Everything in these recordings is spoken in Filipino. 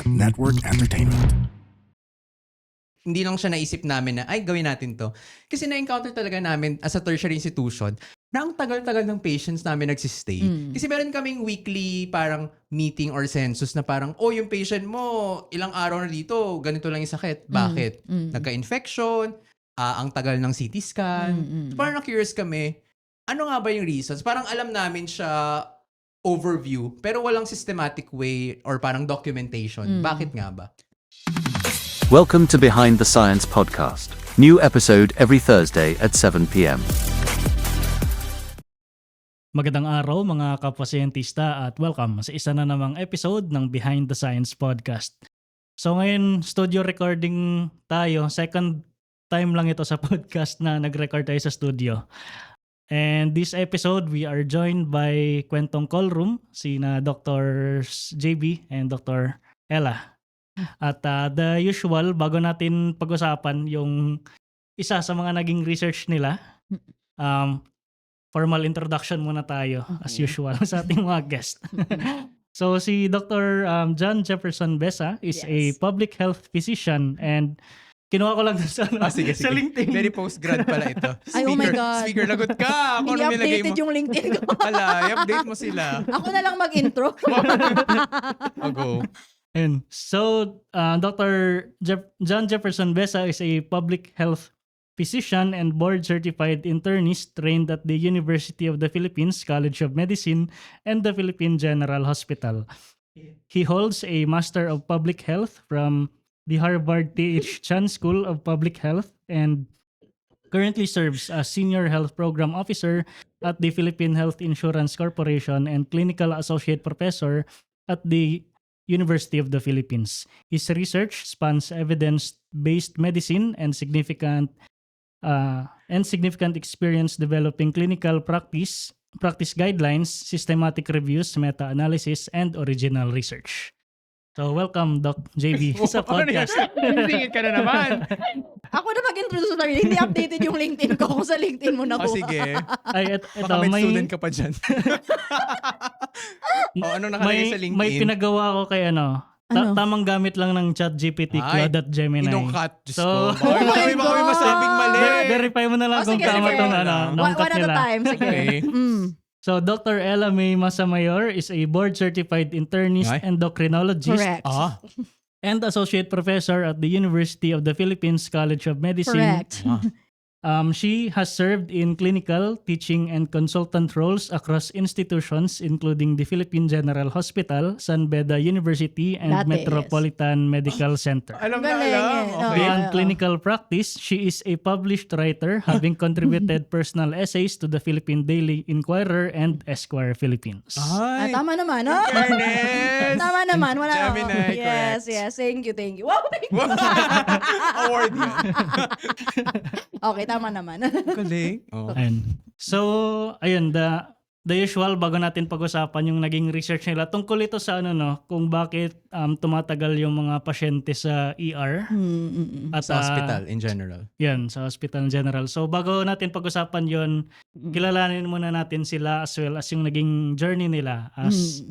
Network Entertainment. Hindi lang siya naisip namin na, ay, gawin natin to. Kasi na-encounter talaga namin as a tertiary institution na ang tagal-tagal ng patients namin nagsistay. Kasi meron kaming weekly parang meeting or census na parang, oh, yung patient mo, ilang araw na dito, ganito lang yung sakit. Bakit? Nagka-infection, ang tagal ng CT scan. So parang na-curious kami, ano nga ba yung reasons? Parang alam namin siya overview, pero walang systematic way or parang documentation. Bakit nga ba? Welcome to Behind the Science podcast. New episode every Thursday at 7 p.m. Magandang araw mga kapasiyentista at welcome sa isa na namang episode ng Behind the Science podcast. So ngayon, studio recording tayo. Second time lang ito sa podcast na nag-record tayo sa studio. And this episode, we are joined by Kwentong Callroom, sina Dr. JB and Dr. Ella. At the usual, bago natin pag-usapan yung isa sa mga naging research nila, formal introduction muna tayo as usual sa ating mga guest. So si Dr. John Jefferson Besa is a public health physician and kinuha ko lang sa LinkedIn. Very post-grad pala ito. Ay, oh my God. Speaker, lagot ka! Hindi updated yung LinkedIn ko. Wala, i-update mo sila. Ako na lang mag-intro. Go. And so, Dr. John Jefferson Besa is a public health physician and board-certified internist trained at the University of the Philippines College of Medicine and the Philippine General Hospital. He holds a Master of Public Health from the Harvard T.H. Chan School of Public Health and currently serves as Senior Health Program Officer at the Philippine Health Insurance Corporation and Clinical Associate Professor at the University of the Philippines. His research spans evidence-based medicine and significant experience developing clinical practice guidelines, systematic reviews, meta-analysis, and original research. So welcome, Doc JB, sa podcast. Singit ka na naman. Ako na mag-introduce sa sarili. Hindi updated yung LinkedIn ko. Kung sa LinkedIn mo na O sige. Ay, Baka may student ka pa dyan. Ano nakalagay sa LinkedIn? May pinagawa ko kay tamang gamit lang ng ChatGPT, Claude at Gemini. Inungkat. Diyos So, ko. Baka may masabing mali. Verify mo na lang kung sige, tama sige. itong One naungkat at a nila. time. Sige. Okay. So, Dr. Ella May Masamayor is a board-certified internist Ay. endocrinologist Correct. and associate professor at the University of the Philippines College of Medicine. Correct. She has served in clinical, teaching, and consultant roles across institutions including the Philippine General Hospital, San Beda University, and That is. Metropolitan Medical Center. Alam na Galing alam. eh. Okay. Beyond Oo. clinical practice, she is a published writer, having contributed personal essays to the Philippine Daily Inquirer and Esquire Philippines. Ah, Ay. tama naman, no? Fairness. Tama naman. Wala. Gemini, Yes, correct. yes. Thank you. Wow. Award yan. Okay, tama naman. Galing. Oh. Ayun. So, ayun, the usual, bago natin pag-usapan yung naging research nila tungkol ito sa kung bakit tumatagal yung mga pasyente sa ER. At, Sa hospital in general. Yan, sa hospital in general. So, bago natin pag-usapan yon, kilalanin muna natin sila as well as yung naging journey nila as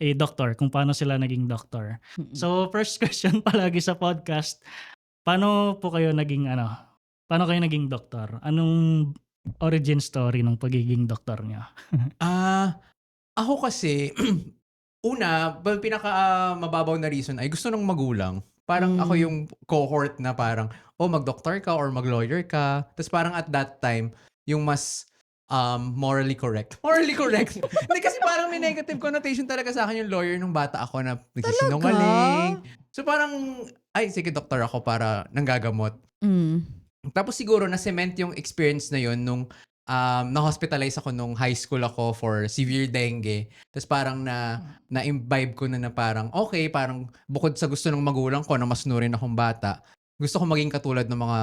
a doctor, kung paano sila naging doctor. So, first question palagi sa podcast, paano kayo naging doktor? Anong origin story ng pagiging doktor niyo? Ako kasi, pinaka mababaw na reason ay gusto ng magulang. Parang ako yung cohort na parang, mag-doctor ka or mag-lawyer ka. Tapos parang at that time, yung mas morally correct. Morally correct. Hindi kasi parang may negative connotation talaga sa akin yung lawyer nung bata ako na nagsisinungaling. So parang, sige doktor ako para nanggagamot. Tapos siguro na-cement yung experience na yun nung na-hospitalize ako nung high school ako for severe dengue. Tapos parang na-imbibe ko na parang okay, parang bukod sa gusto ng magulang ko na masunurin akong bata, gusto ko maging katulad ng mga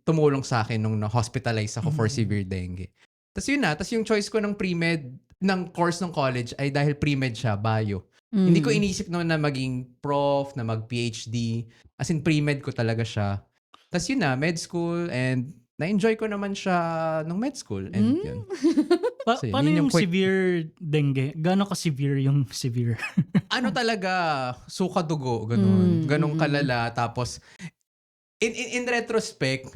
tumulong sa akin nung na-hospitalize ako for severe dengue. Tapos yun na, tapos yung choice ko ng pre-med, ng course ng college ay dahil pre-med siya, bio. Hindi ko inisip noon na maging prof, na mag-PhD. As in pre-med ko talaga siya. Tapos yun na, med school, and na-enjoy ko naman siya nung med school. And yun. So, yun Paano yung yung quick- severe dengue? Gano'n ka-severe yung severe? Ano talaga, suka dugo, ganun. Ganun mm. kalala. Tapos, in retrospect,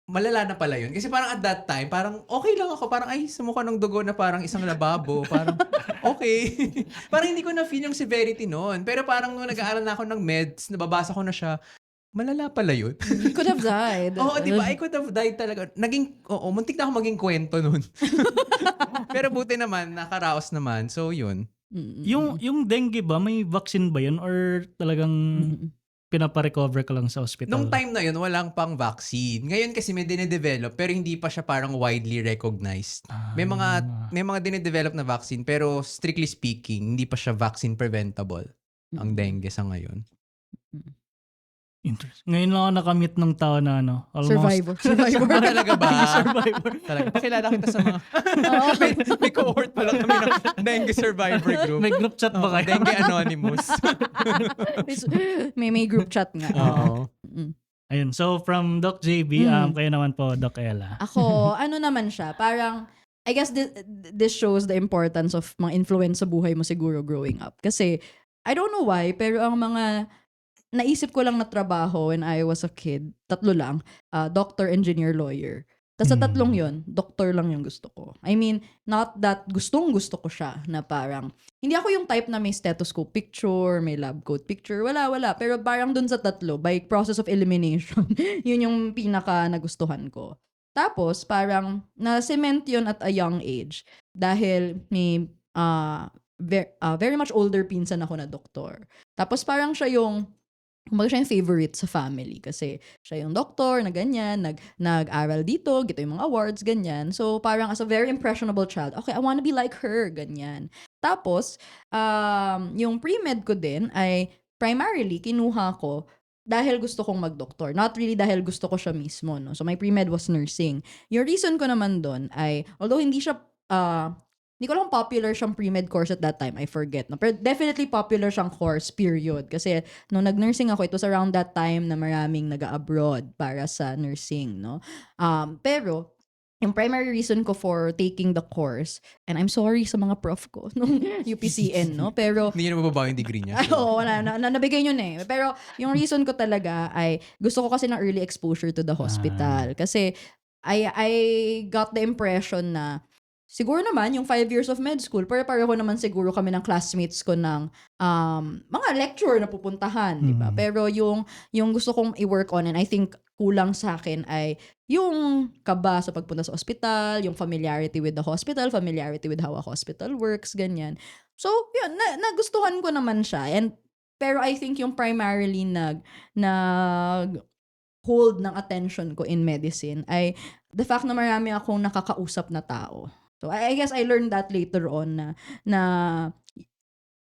malala na pala yun. Kasi parang at that time, parang okay lang ako. Parang ay, sumuka ng dugo na parang isang lababo. Parang okay. Parang hindi ko na-feel yung severity noon. Pero parang nung nag-aaral na ako ng meds, nababasa ko na siya, malala pala yun. You could have died. Oo, di ba? I could have died talaga. Muntik na ako maging kwento nun. Pero buti naman, nakaraos naman. So, yun. Yung dengue ba, may vaccine ba yun? Or talagang pinaparecover ka lang sa hospital? Nung time na yun, walang pang vaccine. Ngayon kasi may dinedevelop, pero hindi pa siya parang widely recognized. May mga dinedevelop na vaccine, pero strictly speaking, hindi pa siya vaccine preventable. Ang dengue sa ngayon. Interesting. Ngayon lang ako nakamit ng tao na almost. Survivor. Ah, talaga ba? Survivor. Talaga. Pakilala kita sa mga... may cohort pa lang kami ng dengue survivor group. May group chat ba kayo? Dengue Anonymous. may group chat nga. Oo. Ayun. So, from Doc JB, kayo naman po, Doc Ella. Ako, ano naman siya, parang, I guess this shows the importance of mga influence sa buhay mo siguro growing up. Kasi, I don't know why, pero ang mga naisip ko lang na trabaho when I was a kid, 3 lang, doctor, engineer, lawyer. Tapos sa 3 yon, doctor lang yung gusto ko. I mean, not that gusto ko siya na parang, hindi ako yung type na may stethoscope picture, may lab coat picture, wala. Pero parang dun sa 3, by process of elimination, yun yung pinaka nagustuhan ko. Tapos, parang, na-cement yun at a young age. Dahil may very much older pinsan ako na doktor. Tapos parang siya yung, kumbaga siya yung favorite sa family kasi siya yung doktor na ganyan, nag-aral dito, gito yung mga awards, ganyan. So, parang as a very impressionable child, okay, I wanna be like her, ganyan. Tapos, yung pre-med ko din ay primarily kinuha ko dahil gusto kong mag-doktor. Not really dahil gusto ko siya mismo, no? So, my pre-med was nursing. Yung reason ko naman doon ay, although hindi siya, hindi ko lang popular siyang pre-med course at that time. I forget. No? Pero definitely popular siyang course, period. Kasi nung nag-nursing ako, it was around that time na maraming nag-abroad para sa nursing. No? Pero, yung primary reason ko for taking the course, and I'm sorry sa mga prof ko nung UPCN, no? Pero, Hindi niya na mababaw yung degree niya. ay, oo, nabigay yun eh. Pero yung reason ko talaga ay gusto ko kasi ng early exposure to the hospital. Kasi I got the impression na siguro naman, yung 5 years of med school, pareho naman siguro kami ng classmates ko ng mga lecture na pupuntahan, di ba? Pero yung gusto kong i-work on, and I think kulang sa akin ay yung kaba sa pagpunta sa hospital, yung familiarity with the hospital, familiarity with how a hospital works, ganyan. So, yun, nagustuhan ko naman siya. Pero I think yung primarily hold ng attention ko in medicine ay the fact na marami akong nakakausap na tao. So, I guess I learned that later on na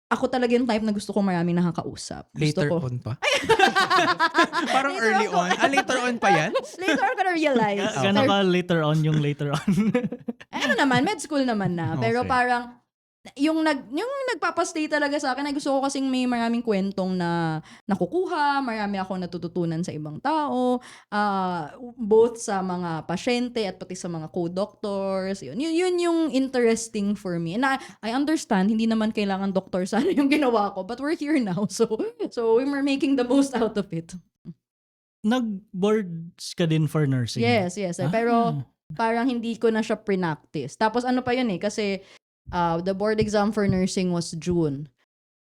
ako talaga yung type na gusto ko maraming nakakausap. Later Gusto ko. on pa? Parang Later early on. on. Later on pa yan? Later on ko na realize. Gano'n ka later on yung later on? Ano naman, med school naman na. Pero Okay. parang, yung nagpapastay talaga sa akin, ay gusto ko kasing may maraming kwentong na nakukuha, marami akong natututunan sa ibang tao, both sa mga pasyente at pati sa mga co-doctors. Yun yung interesting for me. And I understand, hindi naman kailangan doktor sana yung ginawa ko, but we're here now. So we're making the most out of it. Nag-boards ka din for nursing? Yes. Pero parang hindi ko na siya pre-practice. Tapos ano pa yun kasi the board exam for nursing was June.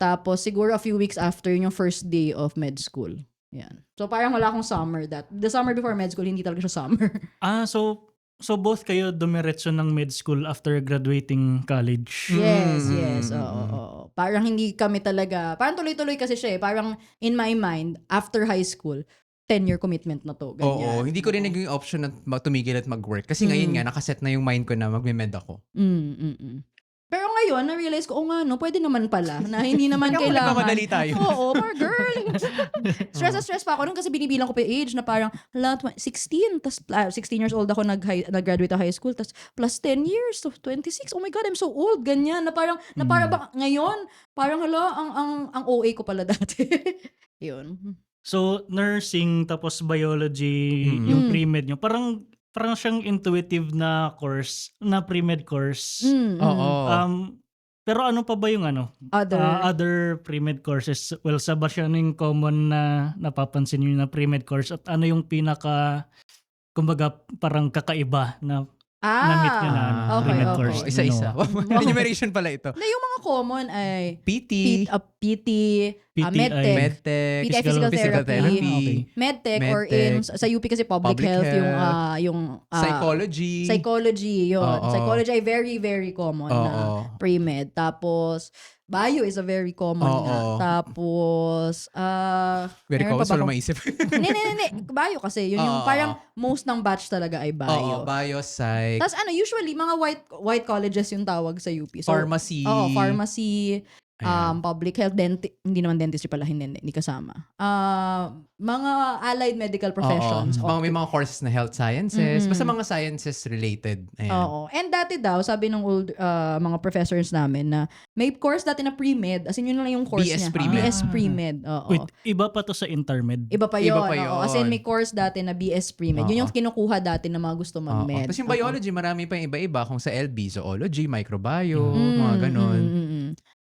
Tapos siguro a few weeks after yung first day of med school. Yan. So parang wala akong summer the summer before med school, hindi talaga siya summer. So both kayo dumiretso ng med school after graduating college? Yes. Oo. Parang hindi kami talaga, parang tuloy-tuloy kasi siya eh. Parang in my mind, after high school, 10-year commitment na to. Ganyan. Oo, hindi ko rin naging option na tumigil at mag-work. Kasi ngayon nga, nakaset na yung mind ko na magme-med ako. Pero ngayon, na-realize ko, pwede naman pala, na hindi naman Kaya kailangan. nagmamadali tayo. Oo, mga girl. Stress pa ako nun kasi binibilang ko pa yung age na parang, 16, tas 16 years old ako nag-graduate sa high school, tas plus 10 years, so 26, oh my God, I'm so old, ganyan, na parang ba, ngayon, parang ang OA ko pala dati. Yun. So, nursing tapos biology, yung pre-med nyo, parang parang siyang intuitive na course, na pre-med course. Oo. Pero ano pa ba yung other pre-med courses? Well, sa ba siya yung common na napapansin nyo na pre-med course at ano yung pinaka, kumbaga parang kakaiba na na-meet nyo na okay, pre-med okay. course? Isa-isa. Ano? Enumeration pala ito. Na yung mga common ay PT, PT, PT medtech, medtech, PT ay physical therapy, medtech, or in medtech, sa UP kasi public public health, health, yung psychology. yun. Oo. Psychology ay very, very common na Oo. pre-med. Tapos, bio is a very common nga. Oo. Tapos, Very meron common, pa ba wala akong- maisip. Hindi. Bio kasi. Yun yung Oo, parang oo. most ng batch talaga ay bio. Oo, bio, psych, Tapos usually, mga white colleges yung tawag sa UP. So, pharmacy. Oo, pharmacy, Ayan. public health, hindi naman dentistry pala, hindi kasama. Mga allied medical professions. Oo. May mga courses na health sciences. Mm-mm. Basta mga sciences related. Ayan. Oo. And dati daw, sabi ng old mga professors namin na may course dati na pre-med. As in, yun lang yung course BS niya. pre-med. BS pre-med. Oo. Wait, iba pa to sa intermed? Iba pa yun. Iba pa Oo. As in, yun. may course dati na BS pre-med. Yun yung kinukuha dati ng mga gusto Oo. mag-med. Tapos yung Oo. biology, marami pa yung iba-iba. Kung sa LB, zoology, microbio, Mm, mga ganon.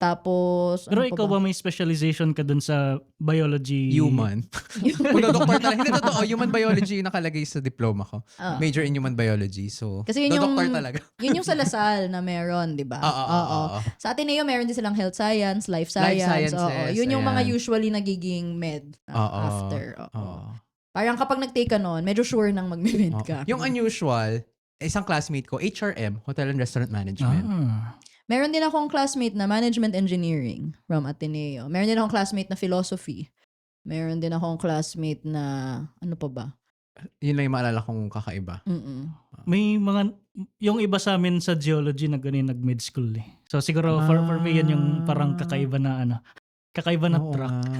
Tapos, Pero ano pa ikaw ba may specialization ka dun sa biology? Human. Magdo-doctor talaga. Hindi, totoo. Human biology yung nakalagay sa diploma ko. Ah. Major in human biology. So, Kasi yun yung, doctor talaga. yun yung sa Lasal na meron, di ba? Oo. Sa Ateneo, meron din silang health science, life Life science. sciences, Oo. Yun yung mga ayan. usually nagiging med Oo. after. Oo. Oo. Parang kapag nag-take ka nun, medyo sure nang mag-med Oo. ka. Yung unusual, isang classmate ko, HRM, Hotel and Restaurant Management. Meron din akong classmate na management engineering from Ateneo. Meron din akong classmate na philosophy. Meron din akong classmate na, ano pa ba? Yun lang yung maalala kong kakaiba. May mga, yung iba sa amin sa geology na ganun nag-med school eh. So siguro for me yan yung parang kakaiba na kakaiba na Oo track. nga.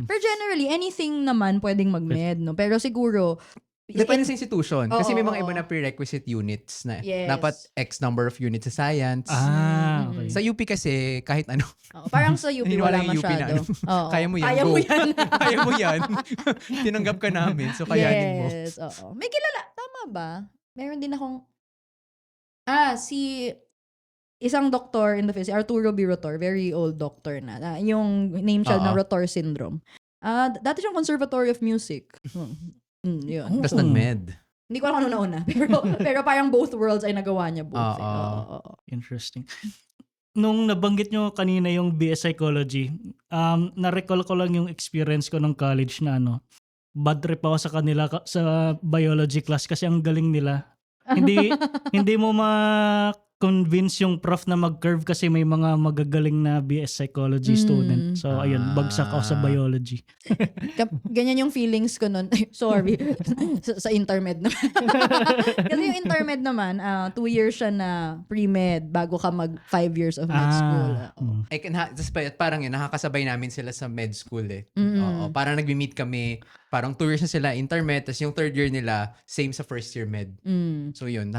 Pero generally, anything naman pwedeng mag-med, no? Pero siguro, Depende sa institution. Kasi may mga Oo. iba na prerequisite units na Yes. dapat X number of units sa science. Okay. Sa UP kasi kahit ano, parang sa UP Naniniwala wala yung UP na masyado. Oo. kaya mo yan, Kaya go. mo yan. Kaya mo yan. Tinanggap ka namin, so kayanin mo. Yes, oo. May kilala, tama ba? Meron din akong, si isang doctor in the field, si Arturo B. Rotor, very old doctor na. Yung name siya na Oo. Rotor syndrome. Dati siyang Conservatory of Music. Yun. Tapos nag-med. Hindi ko alam ano nauna. Pero parang both worlds ay nagawa niya both. Oo. Oo. Interesting. Nung nabanggit nyo kanina yung BS Psychology, na-recall ko lang yung experience ko ng college na bad trip ako sa kanila sa biology class kasi ang galing nila. Hindi mo ma-convince yung prof na mag-curve kasi may mga magagaling na BS Psychology student. So ayun, bagsak ako sa biology. Ganyan yung feelings ko nun. Ay, sorry. sa intermed naman. Kasi yung intermed naman, 2 years siya na pre-med bago ka mag 5 years of med school. Oo. Parang yun, nakakasabay namin sila sa med school eh. Mm. Oo, parang nag-meet kami, parang 2 years na sila intermed, tapos yung 3rd year nila, same sa 1st year med. So yun,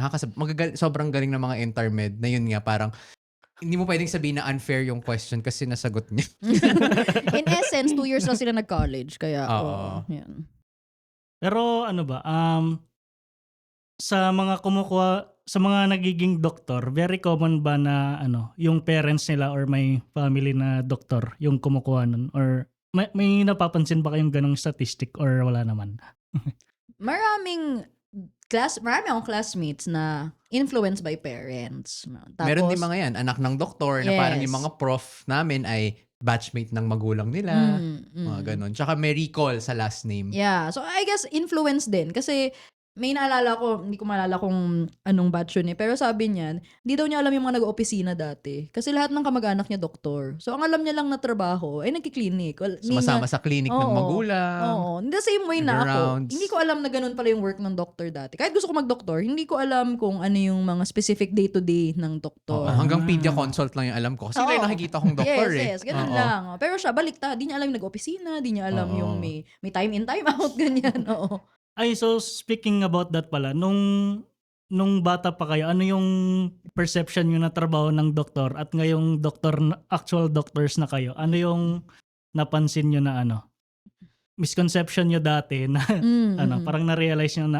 sobrang galing ng mga intermed na yun nga, parang hindi mo pwedeng sabihin na unfair yung question kasi nasagot niya. In essence, 2 years lang sila nag-college. Kaya, Oo. yan. Pero ano ba, sa mga sa mga nagiging doktor, very common ba na yung parents nila or may family na doktor yung kumukuha nun? Or may napapansin ba kayong ganong statistic or wala naman? Marami akong classmates na influenced by parents. Tapos, Meron din mga yan, anak ng doktor, na parang Yes. yung mga prof namin ay batchmate ng magulang nila. Mga ganon. Tsaka may recall sa last name. Yeah. So, I guess influence din. Kasi, may naalala ko, hindi ko maalala kung anong batch yun eh. Pero sabi niyan, hindi daw niya alam yung mga nag-opisina dati. Kasi lahat ng kamag-anak niya doktor. So, ang alam niya lang na trabaho ay nagkiklinik. Sumasama sa clinic ng magulang. Oo. In the same way na ako. Nag-rounds. Hindi ko alam na ganun pala yung work ng doktor dati. Kahit gusto ko mag-doktor, hindi ko alam kung ano yung mga specific day-to-day ng doktor. Hanggang pedia consult lang yung alam ko. Kasi Oo. yun yung nakikita kong doktor Yes, ganun Oo. lang. Pero siya, baliktad. Di niya alam yung nag-opisina, di niya alam Oo. yung may time in, time out, ganyan. Oo. Ay, so speaking about that pala, nung bata pa kayo, ano yung perception nyo na trabaho ng doktor at ngayong actual doctors na kayo, ano yung napansin nyo na misconception nyo dati na parang na-realize nyo na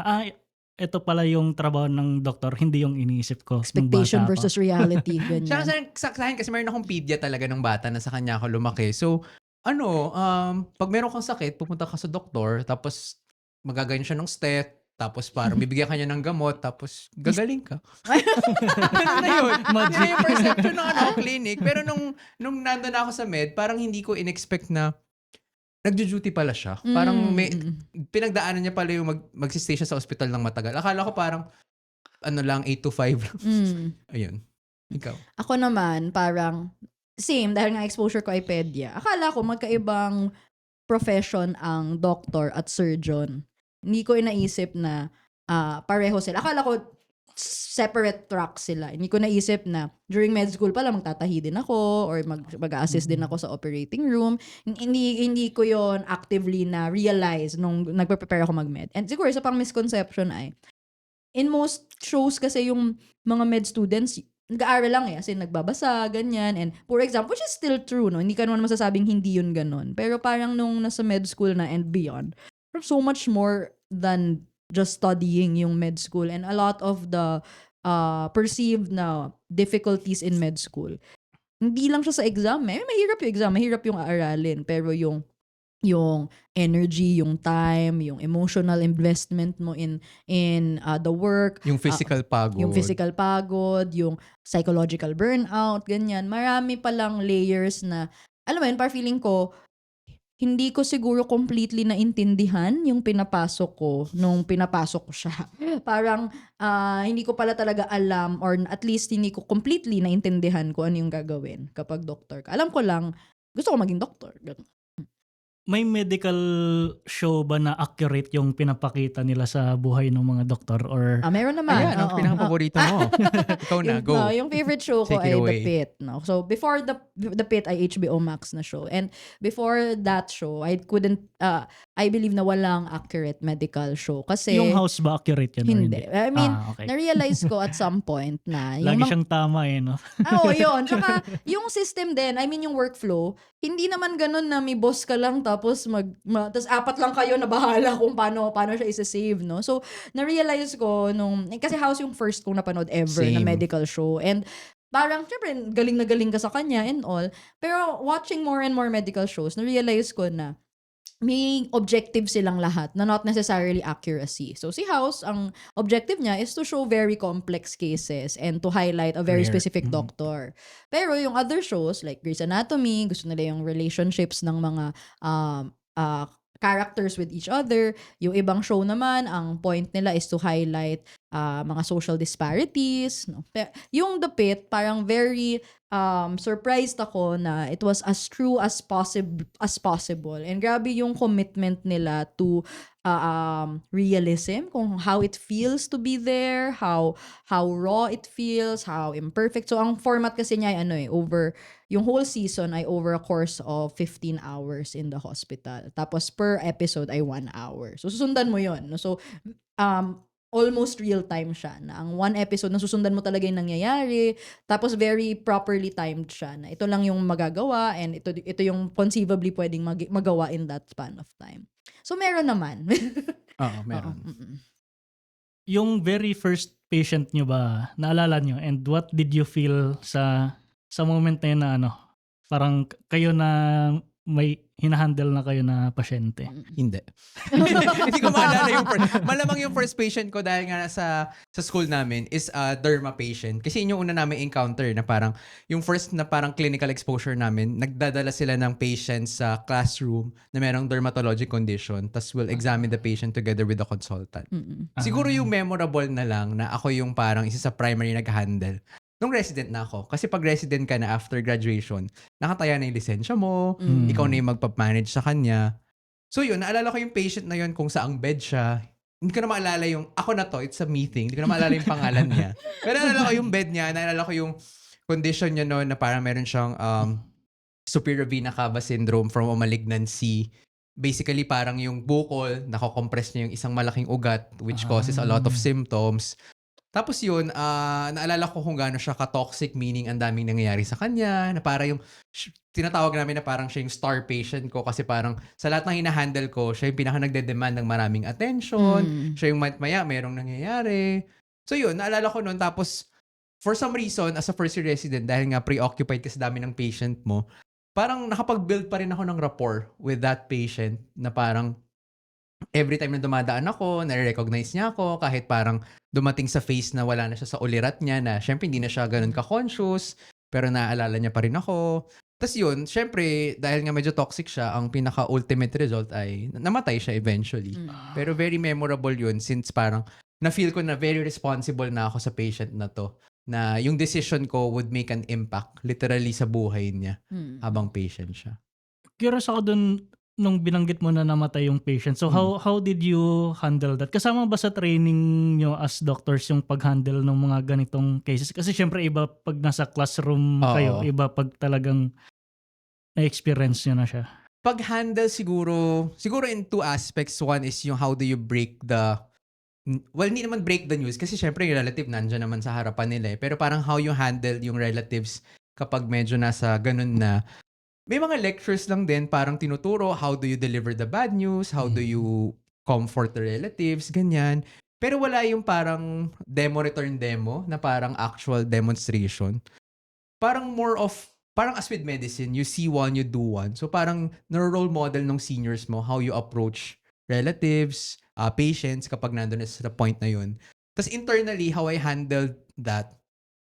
ito pala yung trabaho ng doktor, hindi yung iniisip ko. nung Expectation bata ako. versus reality. Tsaka Ganyan. sa akin kasi meron akong pedya talaga ng bata na sa kanya ako lumaki. So, pag meron kang sakit, pupunta ka sa doktor, tapos magagayon siya ng step, tapos parang bibigyan ka niya ng gamot, tapos gagaling ka. Ganun na yun. Yun na yung perception ng clinic. Pero nung nandun na ako sa med, parang hindi ko in-expect na nagjo-duty pala siya. Parang may, pinagdaanan niya pala yung magsistay siya sa ospital ng matagal. Akala ko parang, 8 to 5 lang. Ayun. Ikaw. Ako naman, parang, same, dahil nga exposure ko ay pedya. Akala ko magkaibang profession ang doctor at surgeon. Hindi ko inaisip na pareho sila. Akala ko separate tracks sila. Hindi ko naisip na during med school pala magtatahi din ako or mag-assist din ako sa operating room. Hindi ko yon actively na realize nung nagpe-prepare ako mag-med. And siguro isa pang misconception ay in most shows kasi yung mga med students nag-aaral lang as in nagbabasa, ganyan. And for example, which is still true, no? Hindi ka naman masasabing hindi yun ganun. Pero parang nung nasa med school na and beyond, so much more than just studying yung med school and a lot of the perceived na difficulties in med school. Hindi lang siya sa exam. Mahirap yung exam, mahirap yung aaralin. Pero yung energy, yung time, yung emotional investment mo in the work, Yung physical pagod. yung physical pagod, yung psychological burnout, ganyan. Marami palang layers na, alam mo yun, parang feeling ko, hindi ko siguro completely naintindihan yung pinapasok ko nung pinapasok ko siya. Parang hindi ko pala talaga alam or at least hindi ko completely naintindihan kung ano yung gagawin kapag doctor ka. Alam ko lang, gusto ko maging doctor. Ganun. May medical show ba na accurate yung pinapakita nila sa buhay ng mga doktor? Or Meron naman. Ayan, ang oo. pinaka-paborito mo. Ikaw na, go. Yung favorite show ko Take it ay away. The Pitt. No? So, before The Pitt ay HBO Max na show. And before that show, I believe na walang accurate medical show. Kasi, yung house ba accurate yan? or hindi. I mean, okay. na-realize ko at some point na, Lagi siyang tama no? Oo, yun. Tsaka, yung system din, I mean, yung workflow, hindi naman ganun na may boss ka lang tapos tapos apat lang kayo na bahala kung paano siya isa-save, no? So, na-realize ko kasi House yung first kong napanood ever na Same. medical show. And parang, syempre, galing na galing ka sa kanya and all. Pero watching more and more medical shows, na-realize ko na may objective silang lahat na not necessarily accuracy. So si House, ang objective niya is to show very complex cases and to highlight a very Rare. specific doctor. Pero yung other shows like Grey's Anatomy, gusto nila yung relationships ng mga characters with each other. Yung ibang show naman, ang point nila is to highlight mga social disparities. No? Pero yung The Pitt, parang very surprised ako na it was as true as possible. And grabe yung commitment nila to realism, kung how it feels to be there, how raw it feels, how imperfect. So ang format kasi niya ay yung whole season ay over a course of 15 hours in the hospital. Tapos per episode ay 1 hour. So susundan mo yon. No? So almost real time siya na ang one episode na susundan mo talaga yung nangyayari, tapos very properly timed siya na ito lang yung magagawa and ito yung conceivably pwedeng magawa in that span of time. So meron naman. Oo, meron. Yung very first patient nyo ba, naalala nyo? And what did you feel sa moment na yun na parang kayo na may hinahandle na kayo na pasyente? Hindi. Hindi ko maalala yung malamang yung first patient ko dahil nga sa school namin is a derma patient. Kasi yun yung una namin encounter na parang yung first na parang clinical exposure namin, nagdadala sila ng patient sa classroom na merong dermatologic condition, tas will examine the patient together with the consultant. Siguro yung memorable na lang na ako yung parang isa sa primary nag-handle. Nung resident na ako, kasi pag resident ka na after graduation, nakataya na yung lisensya mo, ikaw na yung magpapanage sa kanya. So yun, naalala ko yung patient na yun kung saang bed siya. Hindi ko na maalala yung, ako na to, it's a meeting, hindi ko na maalala yung pangalan niya. Pero naalala ko yung bed niya, naalala ko yung condition niya noon na parang meron siyang superior vena cava syndrome from a malignancy. Basically, parang yung bukol, nako-compress niya yung isang malaking ugat which causes a lot of symptoms. Tapos yun, naalala ko kung gaano siya ka-toxic, meaning ang daming nangyayari sa kanya, na para yung tinatawag namin na parang siya yung star patient ko kasi parang sa lahat ng hina-handle ko, siya yung pinaka nagde-demand ng maraming attention, siya yung maya merong nangyayari. So yun, naalala ko nun. Tapos for some reason, as a first year resident, dahil nga preoccupied kasi dami ng patient mo, parang nakapag-build pa rin ako ng rapport with that patient na parang every time na dumadaan ako, nare-recognize niya ako kahit parang dumating sa phase na wala na siya sa ulirat niya na syempre hindi na siya ganun ka-conscious, pero naaalala niya pa rin ako. Tas yun, syempre dahil nga medyo toxic siya, ang pinaka-ultimate result ay namatay siya eventually. Pero very memorable yun since parang na-feel ko na very responsible na ako sa patient na 'to, na yung decision ko would make an impact literally sa buhay niya habang patient siya. Curious ako dun nung binanggit mo na namatay yung patient. So how did you handle that? Kasama ba sa training nyo as doctors yung pag-handle ng mga ganitong cases? Kasi syempre iba pag nasa classroom kayo, Oo. iba pag talagang na-experience nyo na siya. Pag-handle siguro in two aspects. One is yung how do you break the well, hindi naman break the news kasi syempre yung relative nandiyan naman sa harapan nila eh. Pero parang how you handle yung relatives kapag medyo nasa ganun na. May mga lectures lang din parang tinuturo how do you deliver the bad news, how do you comfort the relatives, ganyan. Pero wala yung parang demo return demo na parang actual demonstration. Parang more of, parang as with medicine, you see one, you do one. So parang role model ng seniors mo how you approach relatives, patients kapag nandun na sa point na yun. Tapos internally, how I handled that,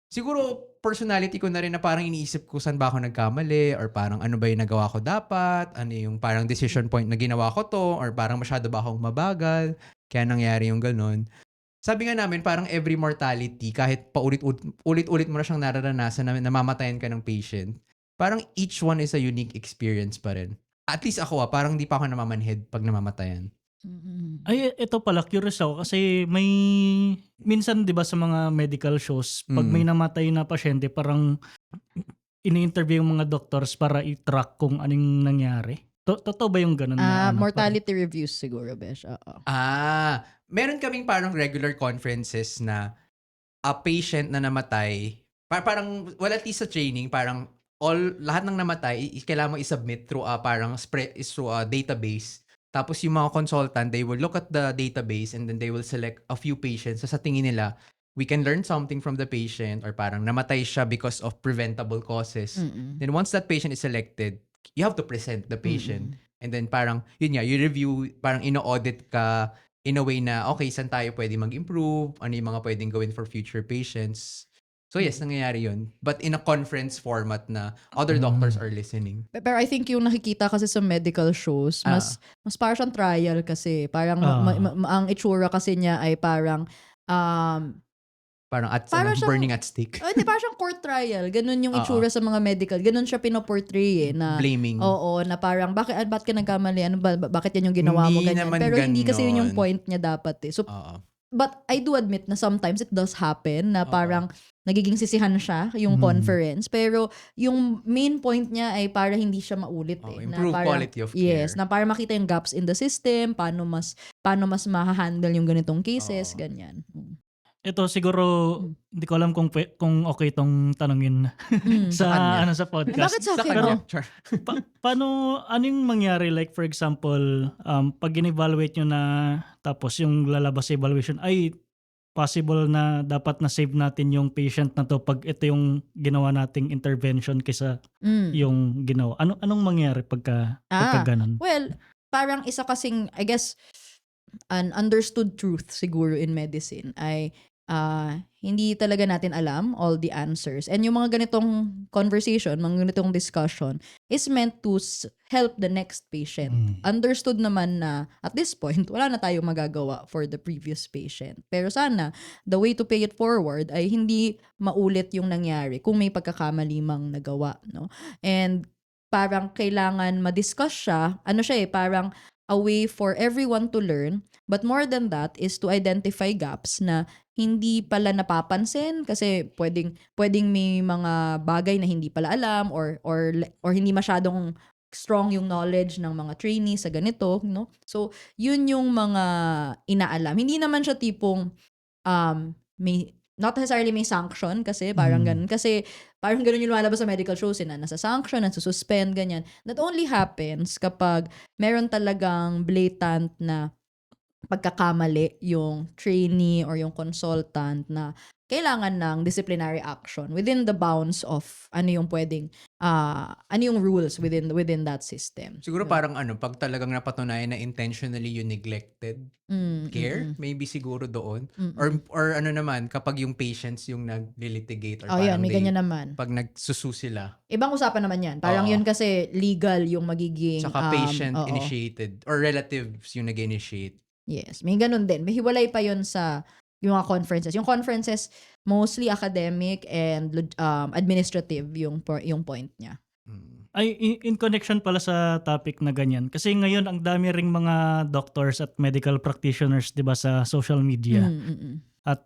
siguro personality ko na rin na parang iniisip ko saan ba ako nagkamali or parang ano ba yung nagawa ko dapat, ano yung parang decision point na ginawa ko to or parang masyado ba akong mabagal, kaya nangyari yung ganun. Sabi nga namin parang every mortality, kahit paulit-ulit mo na siyang nararanasan na namamatayan ka ng patient, parang each one is a unique experience pa rin. At least ako parang di pa ako namamanhid pag namamatayan. Ay, ito pala, curious ako kasi may, minsan 'di ba sa mga medical shows, pag may namatay na pasyente, parang ini-interview yung mga doctors para i-track kung anong nangyari. Totoo ba yung ganun na ano? Mortality reviews siguro, Besh. Oo. Meron kaming parang regular conferences na a patient na namatay, parang, well, at least sa training, parang lahat ng namatay, kailangan mo i-submit through through a database. Tapos yung mga consultant, they will look at the database and then they will select a few patients. So sa tingin nila, we can learn something from the patient or parang namatay siya because of preventable causes. Then once that patient is selected, you have to present the patient. And then parang, yun nga, you review, parang ino-audit ka in a way na, okay, saan tayo pwede mag-improve? Ano yung mga pwedeng gawin for future patients? So yes, nangyayari yun. But in a conference format na other doctors are listening. Pero I think yung nakikita kasi sa medical shows, mas parang siyang trial kasi. Parang ang itsura kasi niya ay parang Parang Parang siyang- burning at stake. hindi, parang siyang court trial. Ganun yung itsura sa mga medical. Ganun siya pinoportray na Blaming. oo, na parang ba't ka nagkamali? Ano ba, bakit yan yung ginawa mo? Hindi Ganyan. naman Pero hindi kasi yun yung ganon. point niya dapat eh. So, Oo. but I do admit na sometimes it does happen na parang nagiging sisihan siya yung conference. Pero yung main point niya ay para hindi siya maulit eh. Na Improve parang, quality of care. yes, na para makita yung gaps in the system, paano mas ma-handle yung ganitong cases, ganyan. Ito siguro, hindi ko alam kung okay itong tanungin sa kanya. sa podcast. Bakit sa Sa akin? kanya. no? Char. Paano, anong mangyari? Like for example, pag in-evaluate nyo na tapos yung lalabas sa evaluation, ay possible na dapat na-save natin yung patient na to pag ito yung ginawa nating intervention kaysa yung ginawa. Anong mangyari pagka ganun? Well, parang isa kasing, I guess, an understood truth siguro in medicine ay hindi talaga natin alam all the answers. And yung mga ganitong conversation, mga ganitong discussion is meant to help the next patient. Understood naman na at this point, wala na tayong magagawa for the previous patient. Pero sana, the way to pay it forward ay hindi maulit yung nangyari kung may pagkakamali mang nagawa. No? And parang kailangan ma-discuss siya. Ano siya eh, parang a way for everyone to learn. But more than that is to identify gaps na hindi pala napapansin kasi pwedeng may mga bagay na hindi pala alam or hindi masyadong strong yung knowledge ng mga trainees sa ganito, no? So, yun yung mga inaalam. Hindi naman siya tipong not necessarily may sanction kasi parang ganun. Kasi parang ganun yung lumalabas sa medical shows na nasa sanction, nasa-suspend, ganyan. That only happens kapag meron talagang blatant na pagkakamali yung trainee or yung consultant na kailangan ng disciplinary action within the bounds of ano yung pwedeng ano yung rules within that system. Siguro parang pag talagang napatunayan na intentionally you neglected care, maybe siguro doon. Or ano naman, kapag yung patients yung nag-litigate or Yan, parang may ganyan naman. pag nagsusu sila. Ibang usapan naman yan. Parang Oo. yun kasi legal yung magiging Saka oo. patient-initiated or relatives yung nag-initiate. Yes, may ganun din. May hiwalay pa yun sa yung mga conferences. Yung conferences, mostly academic and administrative yung point niya. Ay, in connection pala sa topic na ganyan. Kasi ngayon, ang dami ring mga doctors at medical practitioners, di ba, sa social media. At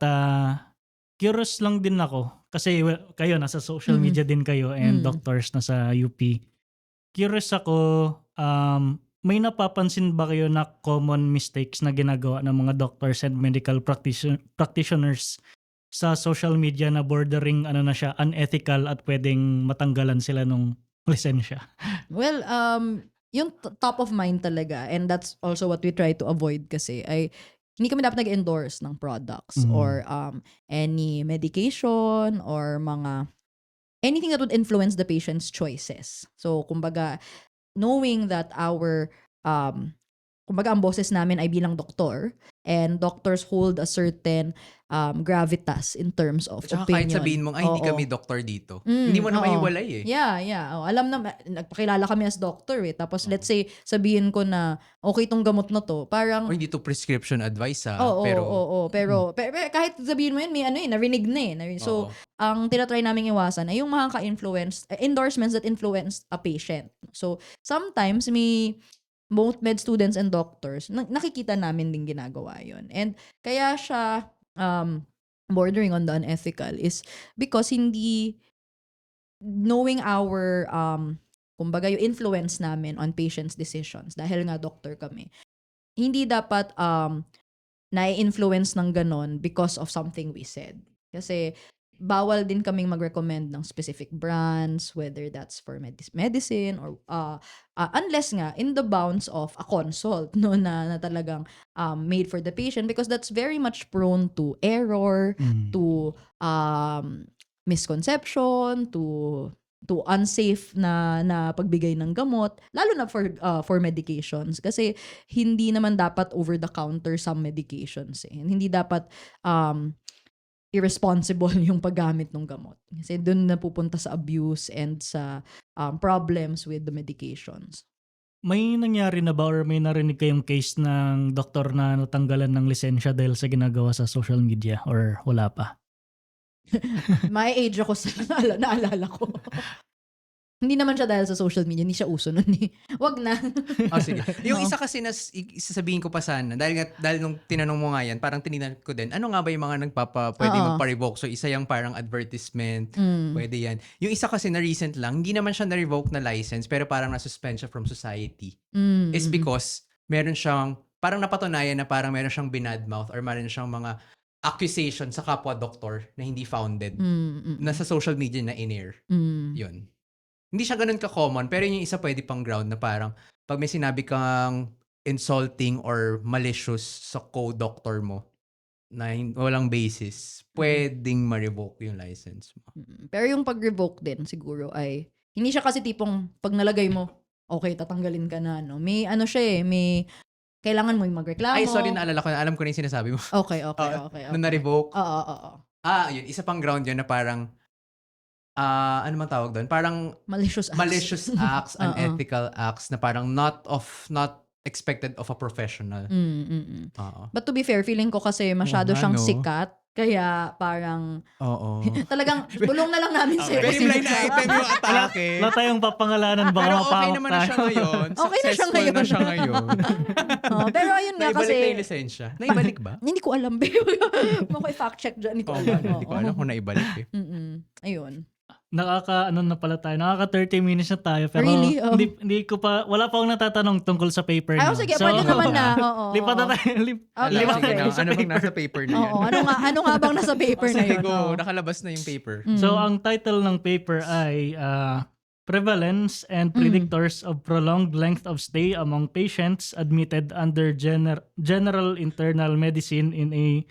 curious lang din ako. Kasi kayo, nasa social media din kayo and doctors na sa UP. Curious ako, may napapansin ba kayo na common mistakes na ginagawa ng mga doctors and medical practitioners sa social media na bordering na siya, unethical at pwedeng matanggalan sila nung lisensya? Well, yung top of mind talaga, and that's also what we try to avoid kasi ay hindi kami dapat nag-endorse ng products or any medication or anything that would influence the patient's choices. So, kumbaga, knowing that kumbaga ang boses namin ay bilang doktor and doctors hold a certain gravitas in terms of At saka opinion. kahit sabihin mong, hindi Oo. kami doktor dito. Hindi mo na oo. maiwalay eh. Yeah. Alam na, nagpakilala kami as doctor eh. Tapos let's say, sabihin ko na, okay tong gamot na to. Parang, O hindi to prescription advice Oo. Pero kahit sabihin mo yun, may narinig na eh. So, ang tinatry namin iwasan ay yung makaka-influence, endorsements that influence a patient. So, sometimes both med students and doctors, nakikita namin din ginagawa yun. And kaya siya bordering on the unethical is because hindi knowing our kumbaga yung influence namin on patients' decisions dahil nga doctor kami. Hindi dapat na-influence ng ganon because of something we said. Kasi bawal din kaming mag-recommend ng specific brands, whether that's for medicine or unless nga in the bounds of a consult na talagang made for the patient, because that's very much prone to error, to misconception, to unsafe na pagbigay ng gamot, lalo na for medications, kasi hindi naman dapat over the counter some medications eh. Hindi dapat irresponsible yung paggamit ng gamot. Kasi doon napupunta sa abuse and sa problems with the medications. May nangyari na ba or may narinig kayong case ng doktor na natanggalan ng lisensya dahil sa ginagawa sa social media or wala pa? May age ako sa naalala ko. Hindi naman siya dahil sa social media, hindi siya uso nun eh. Wag na. Sige. Yung isa kasi isasabihin ko pa sana, dahil nung tinanong mo nga yan, parang tininan ko din, ano nga ba yung mga pwede magpa-revoke? So isa yung parang advertisement, pwede yan. Yung isa kasi na recent lang, hindi naman siya na-revoke na license, pero parang na-suspend siya from society. Is because meron siyang, parang napatunayan na parang meron siyang binadmouth or meron siyang mga accusation sa kapwa-doktor na hindi founded. Nasa social media na in-air. Yun. Hindi siya ganun ka-common, pero yung isa pwede pang ground na parang pag may sinabi kang insulting or malicious sa co-doctor mo na walang basis, pwedeng ma-revoke yung license mo. Pero yung pag-revoke din siguro ay, hindi siya kasi tipong pag nalagay mo, okay, tatanggalin ka na. No? May siya eh, may kailangan mo yung magreklamo. Ay, sorry, naalala ko na. Alam ko na yung sinasabi mo. Okay. Nung na-revoke. Oo. Yun. Isa pang ground yun na parang ano man tawag doon? Parang malicious acts, unethical acts na parang not expected of a professional. But to be fair, feeling ko kasi masyado siyang sikat. Kaya parang talagang bulong na lang namin sa'yo. Very blind item yung atake. Wala tayong papangalanan, baka Pero okay mapahawak naman na siya tayo. ngayon. Okay na siya Successful ngayon. na siya ngayon. Pero ayun nga Naibalik kasi, na yung lisensya. Naibalik ba? hindi ko alam. Mo ko i-fact check dyan. Hindi ko alam. Hindi ko alam kung naibalik eh. Ayun. ano na pala tayo, nakaka 30 minutes na tayo pero Really? Oh. hindi ko pa, wala pa akong natatanong tungkol sa paper Ay, niyo. sige, pwede naman na. Oo. Lipat na tayo. Okay, Alam, okay. sige na, ano bang nasa paper na yan? Oo, ano nga bang nasa paper na Sige, yun? go. Oo. Nakalabas na yung paper. So, ang title ng paper ay Prevalence and Predictors of Prolonged Length of Stay Among Patients Admitted Under General Internal Medicine in a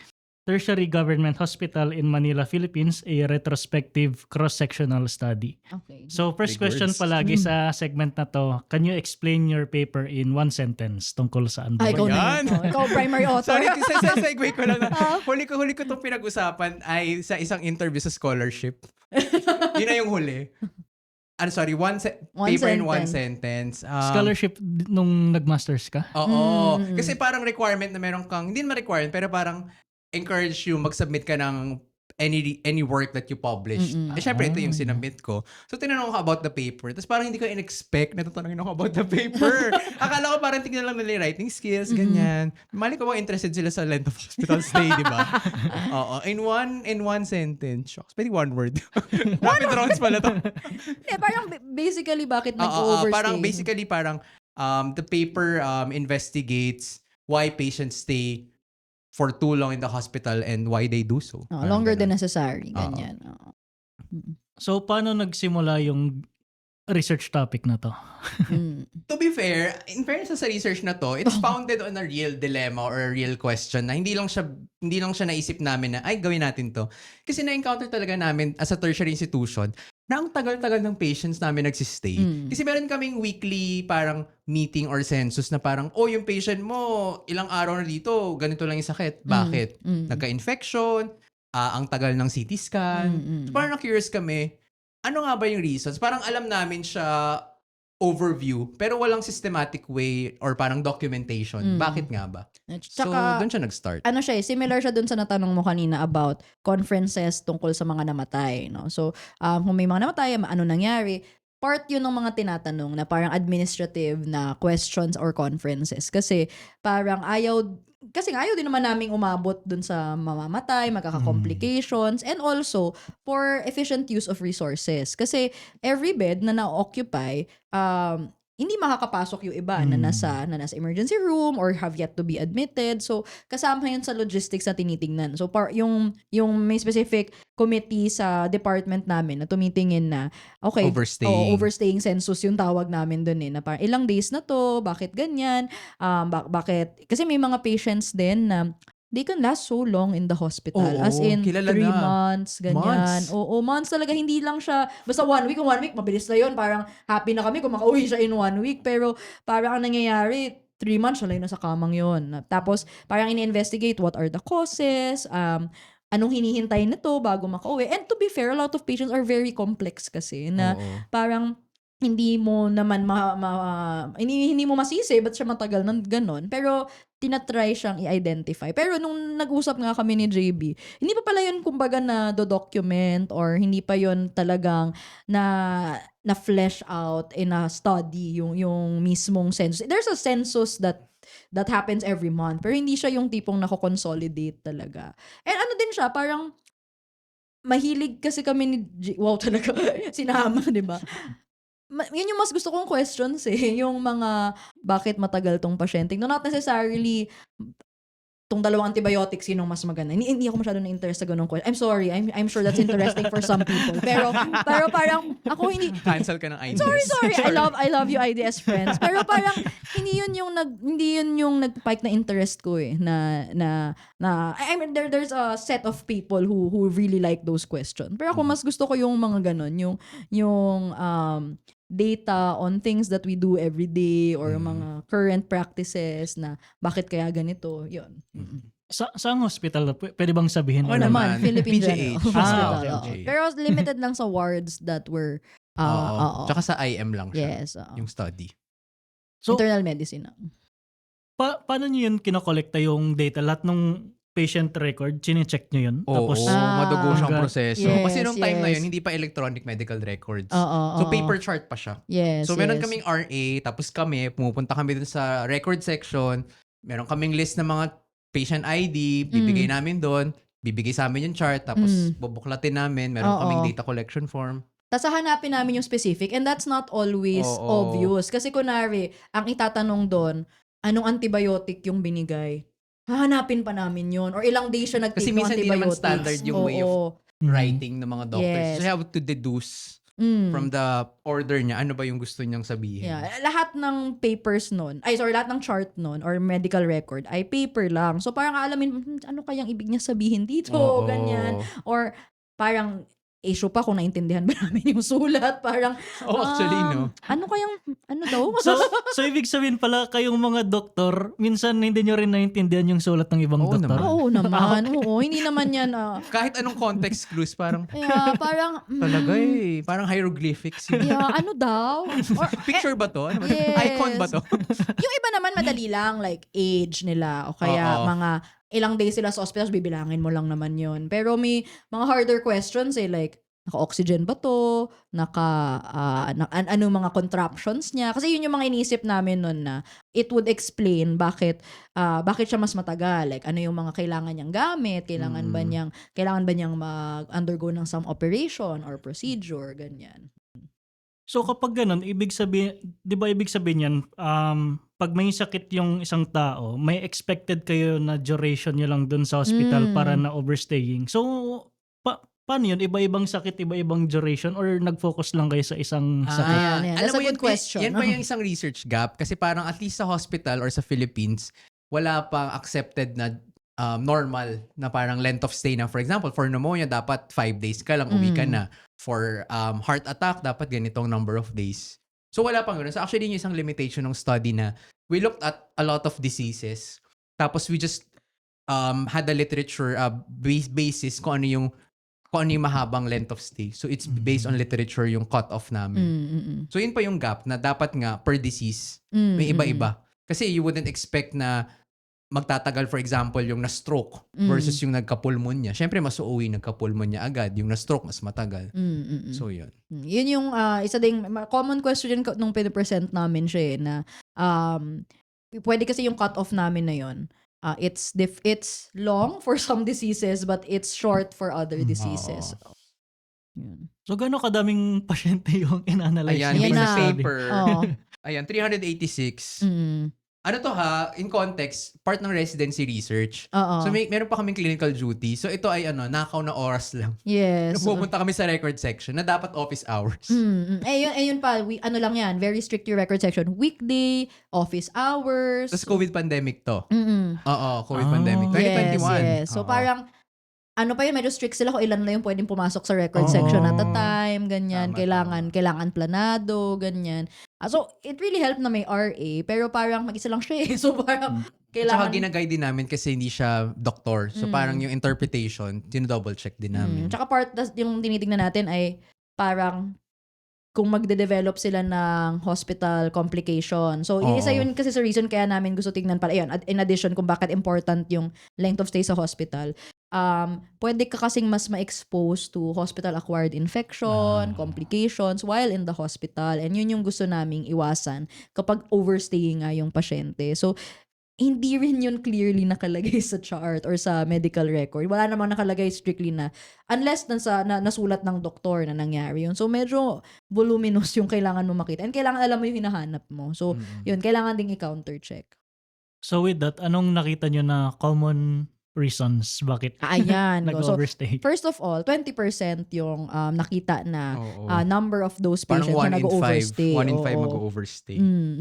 Tertiary Government Hospital in Manila, Philippines, a retrospective cross-sectional study. Okay. So, first Big question words. palagi sa segment na to, can you explain your paper in one sentence tungkol saan ba? Ay, ikaw na Yan. yun. Oh, ikaw, primary author. Sorry, sa segue ko lang. Huli ko itong pinag-usapan ay sa isang interview sa scholarship. Yun na yung huli. Sorry, One paper in one sentence. sentence. Scholarship nung nag-masters ka? Oo. Kasi parang requirement na meron kang, hindi naman requirement, pero parang encourage you mag-submit ka ng any work that you publish. Syempre, ito yung sinubmit ko. So, tinanong ko about the paper. Tapos parang hindi ko in-expect na tatanungin ako about the paper. Akala ko parang tingnan lang nila yung writing skills, ganyan. Mali ko ba interested sila sa length of hospital stay, di ba? Oo. In one sentence. Shocks. Pwede one word. Rapid rounds pala to. Parang basically, bakit Oo, nag-overstay? parang basically the paper investigates why patients stay for too long in the hospital and why they do so. Parang Longer than ganun. necessary. Ganyan. Oo. So, paano nagsimula yung research topic na to? To be fair, in fairness sa research na to, it's founded on a real dilemma or a real question na hindi lang siya naisip namin na ay gawin natin to. Kasi na-encounter talaga namin as a tertiary institution na ang tagal-tagal ng patients namin nagsistay. Kasi meron kaming weekly parang meeting or census na parang, yung patient mo, ilang araw na dito, ganito lang yung sakit. Bakit? Nagka-infection, ang tagal ng CT scan. So parang na-curious kami, ano nga ba yung reasons? Parang alam namin siya overview, pero walang systematic way or parang documentation. Bakit nga ba? So, Tsaka, doon siya nag-start. ano siya, similar siya dun sa natanong mo kanina about conferences tungkol sa mga namatay, no? So, kung may mga namatay, ano nangyari, part yun ng mga tinatanong na parang administrative na questions or conferences. Kasi parang ayaw din naman naming umabot dun sa mamamatay, magkaka-complications, and also for efficient use of resources. Kasi every bed na na-occupy, hindi makakapasok yung iba na nasa emergency room or have yet to be admitted. So, kasama yun sa logistics na tinitingnan. So, yung may specific committee sa department namin na tumitingin na, okay, Overstaying. overstaying census yung tawag namin dun na parang ilang days na to, bakit ganyan, bakit, kasi may mga patients din na they can last so long in the hospital. Oo, As in, 3 kilala na. months, ganyan. Months. Oo, months talaga. Hindi lang siya, basta 1 week, kung 1 week, mabilis na yun. Parang happy na kami kung makauwi siya in 1 week. Pero parang ang nangyayari, 3 months, siya lang na sa kamang yun. Tapos, parang ini-investigate what are the causes, anong hinihintay nito bago makauwi. And to be fair, a lot of patients are very complex kasi na Oo. parang hindi mo naman hindi mo masisi ba't siya matagal ng ganon. Pero tinatry siyang i-identify. Pero nung nag-usap nga kami ni JB, hindi pa pala yun kumbaga na do-document or hindi pa yun talagang na flesh out in a study yung mismong census. There's a census that happens every month. Pero hindi siya yung tipong nako-consolidate talaga. And ano din siya, parang mahilig kasi kami ni wow talaga, sinama, di ba? Yun yung mas gusto kong questions yung mga bakit matagal tong pasyente. No, not necessarily tong dalawang antibiotics sinong mas maganda. Hindi ako masyado na-interest sa ganung question. I'm sorry. I'm sure that's interesting for some people. Pero parang ako hindi Cancel ka ng IDS. Sorry. I love you IDS friends. Pero parang hindi yun yung nag-spike na interest ko na I mean there's a set of people who really like those questions. Pero ako mas gusto ko yung mga ganon, yung data on things that we do every day or mga current practices na bakit kaya ganito, yun. Saang hospital na? Pwede bang sabihin? Oo Naman, naman. Philippine PGH. General Hospital. okay. Oo. Pero limited lang sa wards that were Oo. Tsaka sa IM lang siya. yes, oo. Yung study. So, Internal medicine. paano nyo yun kinokolekta yung data? Lahat ng patient record, chinecheck nyo yun? Oo, madugo siyang hanggang- proseso. Yes, Kasi nung time na yes. yun, hindi pa electronic medical records. Oo. So, paper chart pa siya. Yes, So, meron yes. kaming RA, tapos pumupunta kami dun sa record section. Meron kaming list ng mga patient ID, bibigay namin doon. Bibigay sa amin yung chart, tapos bubuklatin namin. Meron Oo. kaming data collection form. tas hahanapin namin yung specific and that's not always Oo. obvious. Kasi kunwari, ang itatanong doon, anong antibiotic yung binigay? Hahanapin pa namin yun. Or ilang days siya Kasi nag-take ng minsan di naman antibiotics. standard yung way of Oo. writing ng mga doctors. Yes. So you have to deduce Mm. from the order niya, ano ba yung gusto niyang sabihin. Yeah, lahat ng papers nun, lahat ng chart nun or medical record ay paper lang. So parang alamin, ano kayang ibig niya sabihin dito, Oo. ganyan. Or parang issue pa kung naintindihan ba namin yung sulat. Parang, Oh, actually, no? ano kayang, ano daw? So ibig sabihin pala kayong mga doktor, minsan hindi nyo rin naintindihan yung sulat ng ibang Oo doktor. naman. Oo naman, oo. Hindi naman yan, Kahit anong context clues, parang, yeah, parang, talaga eh. Parang hieroglyphics. Yun. yeah, ano daw? Or, Picture ba to? Ano ba? Yes. Icon ba to? yung iba naman madali lang, like age nila o kaya Oo. mga ilang days sila sa hospital, bibilangin mo lang naman yon. Pero may mga harder questions like, naka-oxygen ba to? Ano mga contraptions niya? Kasi yun yung mga iniisip namin nun na it would explain bakit siya mas matagal. Like, ano yung mga kailangan niyang gamit? Kailangan ba niyang mag-undergo ng some operation or procedure? Ganyan. So kapag ganun, ibig sabihin, di ba ibig sabihin yan, pag may sakit yung isang tao, may expected kayo na duration nyo lang dun sa hospital para na overstaying. So, paano yun? Iba-ibang sakit, iba-ibang duration or nag-focus lang kayo sa isang sakit? Ayan. That's a good question. Yan pa yung isang research gap. Kasi parang at least sa hospital or sa Philippines, wala pang accepted na normal na parang length of stay na. For example, for pneumonia, dapat 5 days ka lang, uwi ka na. For heart attack, dapat ganitong number of days. So wala pang ganun. So actually, yun yung isang limitation ng study na we looked at a lot of diseases. Tapos we just had a literature basis kung ano yung mahabang length of stay. So it's based on literature yung cut-off namin. So yun pa yung gap na dapat nga per disease, may iba-iba. Kasi you wouldn't expect na magtatagal, for example, yung na-stroke versus yung nagka-pulmonya. Siyempre, mas uuwi nagka-pulmonya agad. Yung na-stroke, mas matagal. So yun. Yun yung isa ding common question nung pinapresent namin siya na pwede kasi yung cut-off namin na yun. It's long for some diseases but it's short for other diseases. Yun. So, gano'ng kadaming pasyente yung in-analyze? Ayan, Yan based na. sa paper. Oo. Ayan, 386. Ano to ha, in context, part ng residency research. Oo. So meron pa kaming clinical duty. So ito ay nakaw na oras lang. Yes. Pupunta kami sa record section na dapat office hours. Ayun pa, ano lang yan, very strict yung record section. Weekday, office hours. Tapos COVID pandemic to. Mm-mm. Oo, COVID pandemic. 2021. Yes. So Oo. parang, ano pa yun, medyo strict sila kung ilan lang yung pwedeng pumasok sa record Oo. section at a time, ganyan. Tama, Kailangan planado, ganyan. So, it really helped na may RA, pero parang mag-isa lang siya eh. So, parang Tsaka kailangan... ginaguide din namin kasi hindi siya doktor. So parang yung interpretation, double check din namin. Tsaka yung tinitingnan natin ay parang kung magde-develop sila ng hospital complication. So, Oo. isa yun kasi sa reason kaya namin gusto tignan pala. Ayun, in addition kung bakit important yung length of stay sa hospital. Pwede ka kasing mas ma-expose to hospital-acquired infection, complications while in the hospital. And yun yung gusto naming iwasan kapag overstaying nga yung pasyente. So, hindi rin yun clearly nakalagay sa chart or sa medical record. Wala namang nakalagay strictly na unless nasulat ng doktor na nangyari yun. So, medyo voluminous yung kailangan mo makita. And kailangan alam mo yung hinahanap mo. So, yun, kailangan ding i-counter check. So with that, anong nakita nyo na common reasons bakit Ayan. So, nag-overstay? first of all, 20% yung nakita na Oo. number of those Parang patients na 1 in 5. nag-overstay. 1 in 5 Oo. mag-overstay.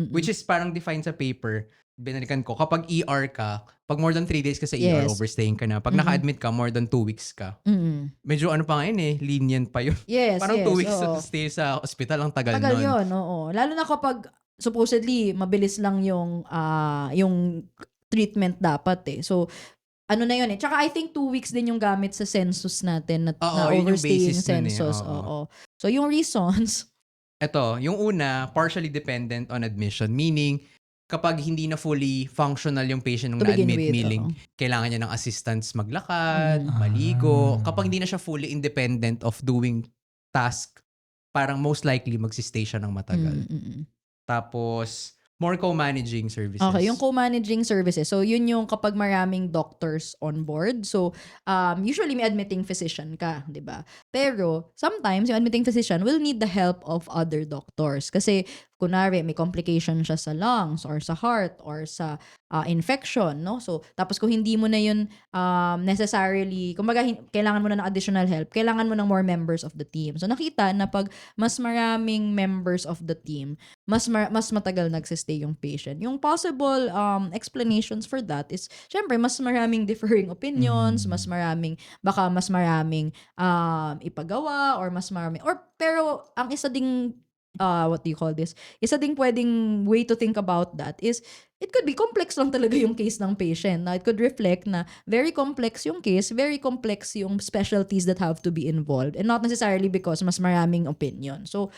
Which Which is parang defined sa paper. Binalikan ko, kapag ER ka, pag more than 3 days ka sa ER, Yes. overstaying ka na. Pag naka-admit ka, more than 2 weeks ka. Medyo ano pa ngayon lenient pa yun. Yes, Parang yes. 2 weeks oo. to stay sa hospital, ang tagal Tagal nun. yun, oo. Lalo na kapag supposedly mabilis lang yung treatment dapat eh. So, ano na yun eh. Tsaka I think 2 weeks din yung gamit sa census natin na yun yung overstaying basis nun eh, census. oo. Oo. So, yung reasons, Ito, yung una, partially dependent on admission. Meaning, kapag hindi na fully functional yung patient nung to begin na-admit, with. meaning oo. kailangan niya ng assistance maglakad, maligo. Kapag hindi na siya fully independent of doing task, parang most likely magsistay siya ng matagal. Mm. Tapos, More co-managing services. Okay, yung co-managing services. So, yun yung kapag maraming doctors on board. So, usually may admitting physician ka, di ba? Pero, sometimes yung admitting physician will need the help of other doctors. Kasi, kunwari, may complication siya sa lungs or sa heart or sa infection, no? So, tapos kung hindi mo na yun necessarily, kumbaga, kailangan mo na ng additional help, kailangan mo ng more members of the team. So, nakita na pag mas maraming members of the team, mas matagal nagsistay yung patient. Yung possible explanations for that is, syempre, mas maraming differing opinions, baka mas maraming ipagawa, or mas maraming, pero ang isa ding, what do you call this? Isa ding pwedeng way to think about that is, it could be complex lang talaga yung case ng patient. Now, it could reflect na very complex yung case, very complex yung specialties that have to be involved, and not necessarily because mas maraming opinion. So,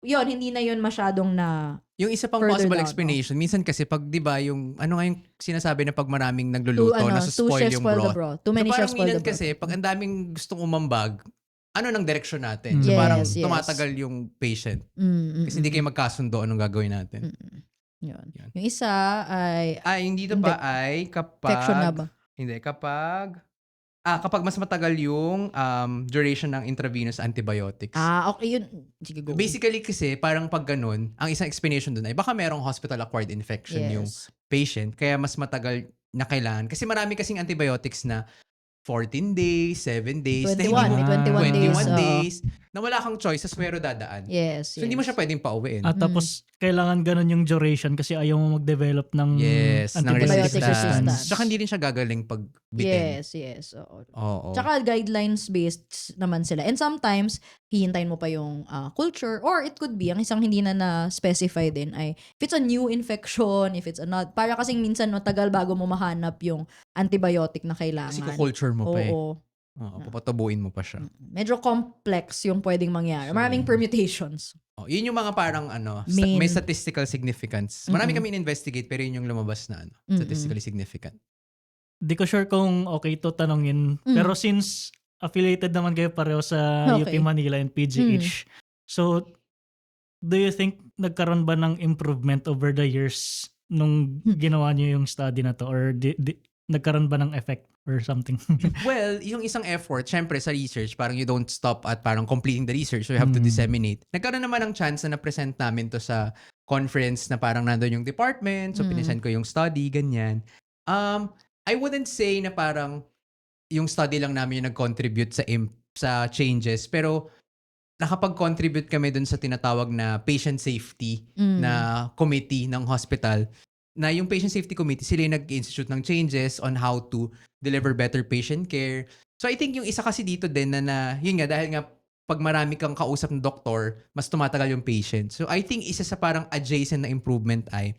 yun, hindi na yun masyadong na Yung isa pang further possible down, explanation, minsan kasi pag, di ba, yung, ano nga yung sinasabi na pag maraming nagluluto, too nasa-spoil chefs yung spoil the broth. broth. Too many So chefs parang spoil the minsan broth. kasi, pag ang daming gustong umambag, ano nang direksyon natin? So Yes, parang yes. tumatagal yung patient. Kasi hindi kayo magkasundo anong gagawin natin. Yun. Yan. Yung isa ay Yung dito Hindi. pa ay infection na ba? Hindi, kapag mas matagal yung duration ng intravenous antibiotics. Okay yun. Sige, go. Basically kasi, parang pag ganun, ang isang explanation dun ay baka merong hospital-acquired infection yung Yes. patient, kaya mas matagal na kailangan. Kasi marami kasing antibiotics na 14 days, 7 days, 21, na may hindi mo, 21 21 days. days, na wala kang choice, sa swero dadaan. Yes, So, hindi mo siya pwedeng pauwiin. At tapos, kailangan ganun yung duration kasi ayaw mo mag-develop ng Yes, ng Antibiotic resistance. resistance. Tsaka hindi rin siya gagaling pag bitin. Yes. Oo. Oo. Tsaka guidelines-based naman sila. And sometimes, hihintayin mo pa yung culture, or it could be, ang isang hindi na specify din ay, if it's a new infection, if it's para kasing minsan matagal bago mo mahanap yung antibiotic na kailangan. Kasi culture mo pa eh. Oo. Oo, papatubuin mo pa siya. Medyo complex yung pwedeng mangyari. Maraming permutations. Yun yung mga parang Main. may statistical significance. Marami kami in-investigate pero yun yung lumabas na statistically significant. Di ko sure kung okay to tanongin. Pero since affiliated naman kayo pareho sa UP Okay. Manila and PGH, so do you think nagkaroon ba ng improvement over the years nung ginawa niyo yung study na to? Or nagkaroon ba ng effect or something? Well, yung isang effort, syempre sa research, parang you don't stop at parang completing the research. So you have to disseminate. Nagkaroon naman ng chance na na-present namin to sa conference na parang nandun yung department. So pinisend ko yung study, ganyan. I wouldn't say na parang yung study lang namin yung nag-contribute sa changes. Pero nakapag-contribute kami dun sa tinatawag na patient safety na committee ng hospital. Na yung patient safety committee, sila yung nag-institute ng changes on how to deliver better patient care. So I think yung isa kasi dito din na yun nga, dahil nga pag marami kang kausap ng doktor, mas tumatagal yung patient. So I think isa sa parang adjacent na improvement ay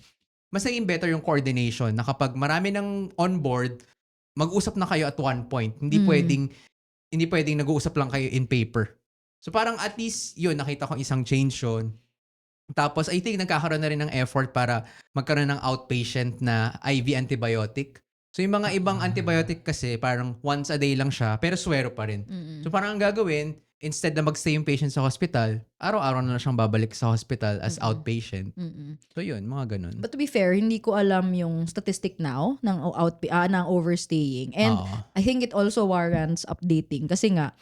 mas naging better yung coordination na kapag marami ng on board, mag-usap na kayo at one point. Hindi pwedeng nag-uusap lang kayo in paper. So parang at least yun, nakita ko isang change yun. Tapos, I think nagkakaroon na rin ng effort para magkaroon ng outpatient na IV antibiotic. So, yung mga ibang antibiotic kasi, parang once a day lang siya, pero swero pa rin. So, parang ang gagawin, instead na magstay yung patient sa hospital, araw-araw na siyang babalik sa hospital as outpatient. So, yun, mga ganun. But to be fair, hindi ko alam yung statistic now ng ng overstaying. And I think it also warrants updating. Kasi nga,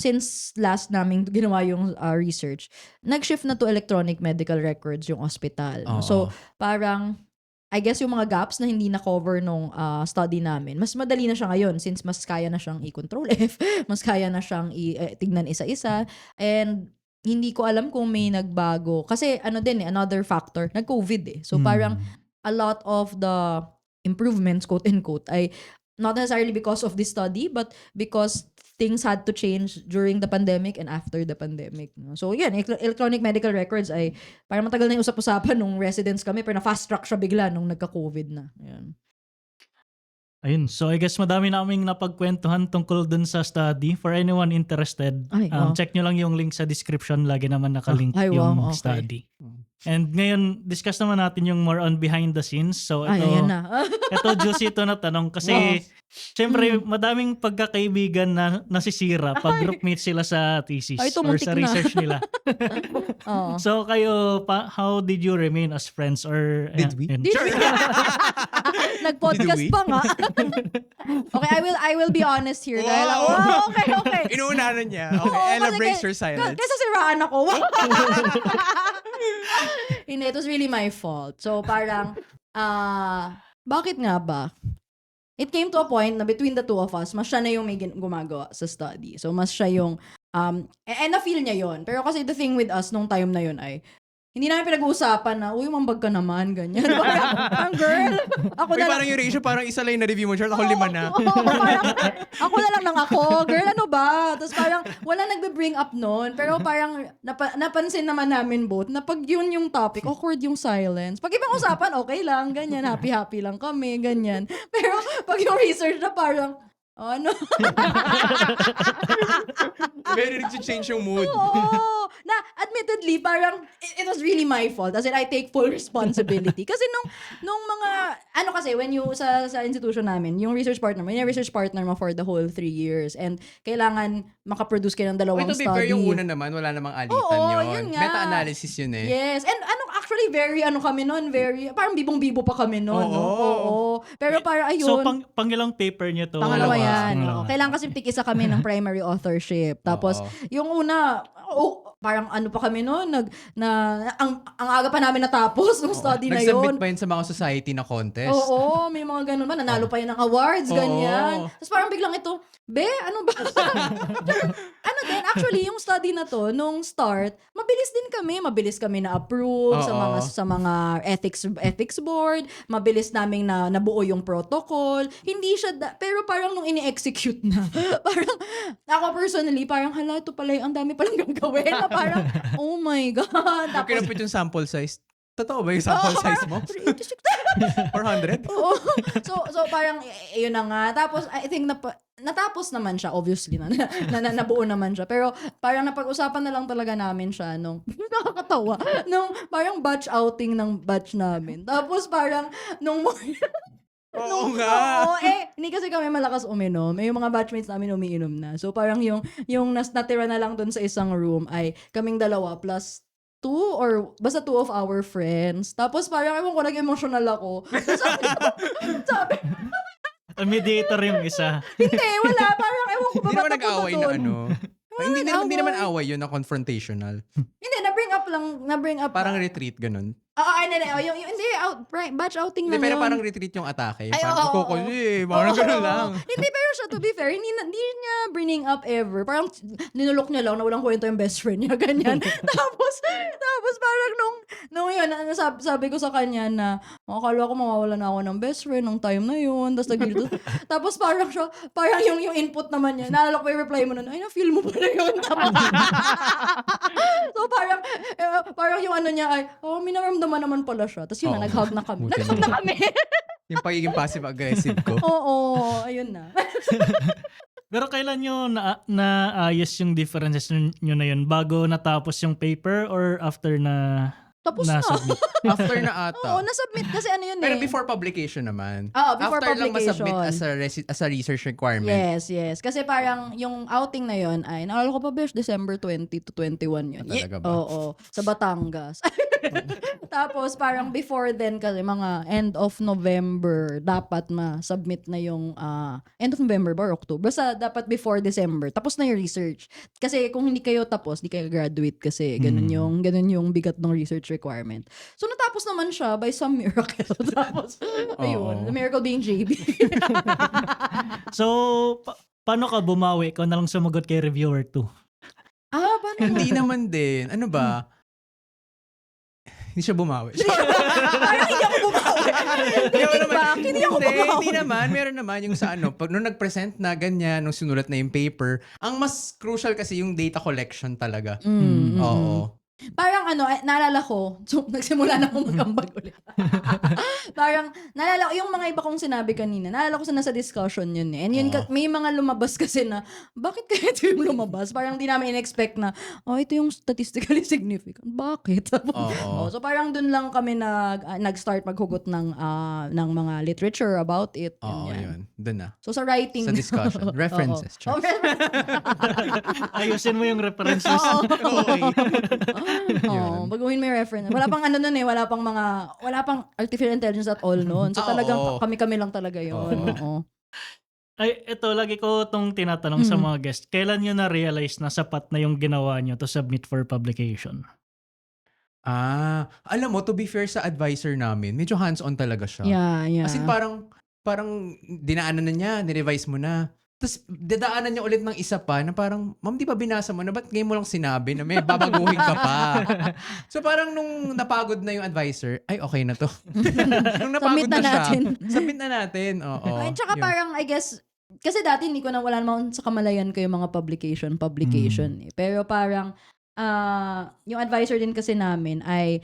since last namin ginawa yung research, nag-shift na to electronic medical records yung hospital. So, parang, I guess yung mga gaps na hindi na-cover nung study namin, mas madali na siya ngayon since mas kaya na siyang i-control F, mas kaya na siyang tignan isa-isa. And hindi ko alam kung may nagbago. Kasi another factor, nag-COVID eh. So, parang a lot of the improvements, quote-unquote, ay not necessarily because of this study, but because things had to change during the pandemic and after the pandemic. No? So, yan, electronic medical records ay parang matagal na yung usap-usapan nung residents kami, pero na-fast track siya bigla nung nagka-COVID na. Yan. Ayun. So, I guess madami naming napagkwentuhan tungkol dun sa study. For anyone interested, Ay, check nyo lang yung link sa description. Lagi naman nakalink Ay, wow, yung okay. study. And ngayon, discuss naman natin yung more on behind the scenes. So Ay, ito, ayan na. ito juicy ito na tanong kasi Wow. syempre madaming pagkakaibigan na nasisira pag groupmate sila sa thesis Ay, or tumutik sa na. research nila. Oo. So kayo, how did you remain as friends or Did we? Did we? Nag-podcast Did we? pa nga. Okay, I will be honest here. Dahil, Wow. okay. Inuuna na niya. Okay, Oo, Ella kasi breaks kay- her silence. Kaysa siraan ako. Hindi, it was really my fault. So parang, bakit nga ba? It came to a point na between the two of us, mas siya na yung may gumagawa sa study. So mas siya yung, and na-feel niya yon. Pero kasi the thing with us nung time na yun ay, hindi namin pinag-uusapan na, uy, mambag ka naman, ganyan. Parang, girl, ako Uy, na parang yung ratio, parang isa lang yung na-review mo, Charles. Ako 5 na. Oo, parang, ako na lang ng ako. Girl, ano ba? Tapos parang, wala nagbe-bring up noon. Pero parang, napansin naman namin both, na pag yun yung topic, awkward yung silence. Pag ibang usapan, okay lang, ganyan, happy-happy lang kami, ganyan. Pero pag yung research na parang, ano? Very nag-change yung mood. Oo. Na, admittedly, parang, it was really my fault. As in, I take full responsibility. Kasi nung mga, ano kasi, when you, sa institution namin, yung research partner mo, yung research partner mo for the whole 3 years. And kailangan makaproduce kayo ng Wait, dalawang to be study. fair, yung una naman, wala namang alitan Oo, yun. yun nga. Meta-analysis yun eh. Yes. And actually, very, kami noon, very, parang bibong-bibo pa kami noon. No? Oo. Oo. Pero parang, ayun. So pangilang paper niyo to? Pangalawa yan. Pangalawa. Oo. Kailangan kasi tig-isa kami ng primary authorship. Tapos, Oo. yung una, parang ano pa kami noon, ang aga pa namin natapos ng study na Nag-submit yun. pa yun sa mga society na contest. Oo, may mga ganun ba? Nanalo pa yun ng awards, Oo. ganyan. Tapos parang biglang ito, ano ba? Ano din, actually, yung study na to, nung start, mabilis kami na-approve Oo. sa mga ethics board, mabilis naming nabuo yung protocol. Hindi siya, pero parang nung ini-execute na, parang, ako personally, parang, hala, ito pala, ang dami palang gagawin. Na parang, oh my God. Pag Tapos, kinapit yung sample size, totoo ba yung sample size mo? 400? Oo. So parang yun na nga. Tapos I think natapos naman siya, obviously nabuo naman siya. Pero parang napag-usapan na lang talaga namin siya nung nakakatawa nung parang batch outing ng batch namin. Tapos parang nung Oo nga. Oo, hindi kasi kami malakas uminom. Yung mga batchmates namin umiinom na. So parang yung natira na lang dun sa isang room ay kaming dalawa plus 2 or basta 2 of our friends. Tapos parang ewan ko, nag-emotional ako. Sabi, A mediator yung isa. hindi, wala. Parang ewan ko ba Hindi naman ba't nag-away napunta na dun? ano. Ay, hindi naman away. away yun na confrontational. Hindi, na-bring up. Parang retreat, ganun. Oo, hindi, batch outing Hindi, lang pero yun. parang retreat yung atake. Ay, Parang oo, kukuli, parang ganun Oo. lang. Hindi, pero siya, to be fair, hindi niya bringing up ever. Parang ninulok niya lang na walang kwento yung best friend niya, ganyan. tapos parang nung yun, sabi ko sa kanya na, akala ko mawawala na ako ng best friend nung time na yun. Tapos parang siya, parang yung input naman niya, naalala ko yung reply mo nun, ay, na-feel mo pala yun. So parang yung ano niya ay, may naramdaman naman pala siya. Tapos yun na, Oo. nag-hug na kami. Buti Nag-hug na kami. Yung pagiging passive-aggressive ko. Oo, ayun na. Pero kailan nyo naayos yung differences nyo na yun? Bago natapos yung paper or after na Tapos na. na-submit? After na ata. Oo, nasubmit kasi ano yun Pero eh. before publication naman. Oo, before After lang publication. masubmit as a research requirement. Yes. Kasi parang yung outing na yun ay, naalala ko pa, besh, December 20 to 21 yun. Talaga ba? Oo, sa Batangas. Tapos parang before then kasi mga end of November dapat ma-submit na yung end of November ba or October? Basta dapat before December. Tapos na yung research. Kasi kung hindi kayo tapos, di kayo graduate kasi ganun yung bigat ng research requirement. So natapos naman siya by some miracle. Tapos ayun, the miracle being JB. So, paano ka bumawi? Ikaw na lang sumagot kay reviewer 2. Paano? Hindi naman din. Ano ba? Hindi siya bumawi. Parang hindi ako bumawi. Hindi ako bumawi. Hindi naman. Meron naman yung sa ano, pag nung nag-present na ganyan, nung sinulat na yung paper, ang mas crucial kasi yung data collection talaga. Oo. Parang naalala ko, so, nagsimula na akong mag-ambag ulit. Parang, naalala ko, yung mga iba kong sinabi kanina, naalala ko sa nasa discussion yun eh. And yun, Oo. may mga lumabas kasi na, bakit kaya ito yung lumabas? Parang di namin in-expect na, ito yung statistically significant. Bakit? Oo. So parang dun lang kami nag-start maghugot ng mga literature about it. Oo, ganyan. yun. Doon na. So sa writing. Sa discussion. References. Oo. Ayusin mo yung references. Okay. Oo, baguhin mo yung reference. Wala pang ano nun eh, wala pang artificial intelligence at all noon. So talagang Oo. kami lang talaga yun. Oo. Ay, ito, lagi ko itong tinatanong sa mga guest. Kailan nyo na-realize na sapat na yung ginawa nyo to submit for publication? Alam mo, to be fair sa advisor namin, medyo hands-on talaga siya. Yeah. As in parang dinaanan na niya, nirevise mo na. Tapos dadaanan niya ulit ng isa pa na parang, ma'am, di ba binasa mo na? Ba't ngayon mo lang sinabi na may babaguhin ka pa? So parang nung napagod na yung advisor, ay okay na to. Nung napagod Submit na na siya, natin. submit na natin. Oo. Ay, tsaka Yun. parang, I guess, kasi dati wala naman sa kamalayan ko yung mga publication eh. Pero parang, yung advisor din kasi namin ay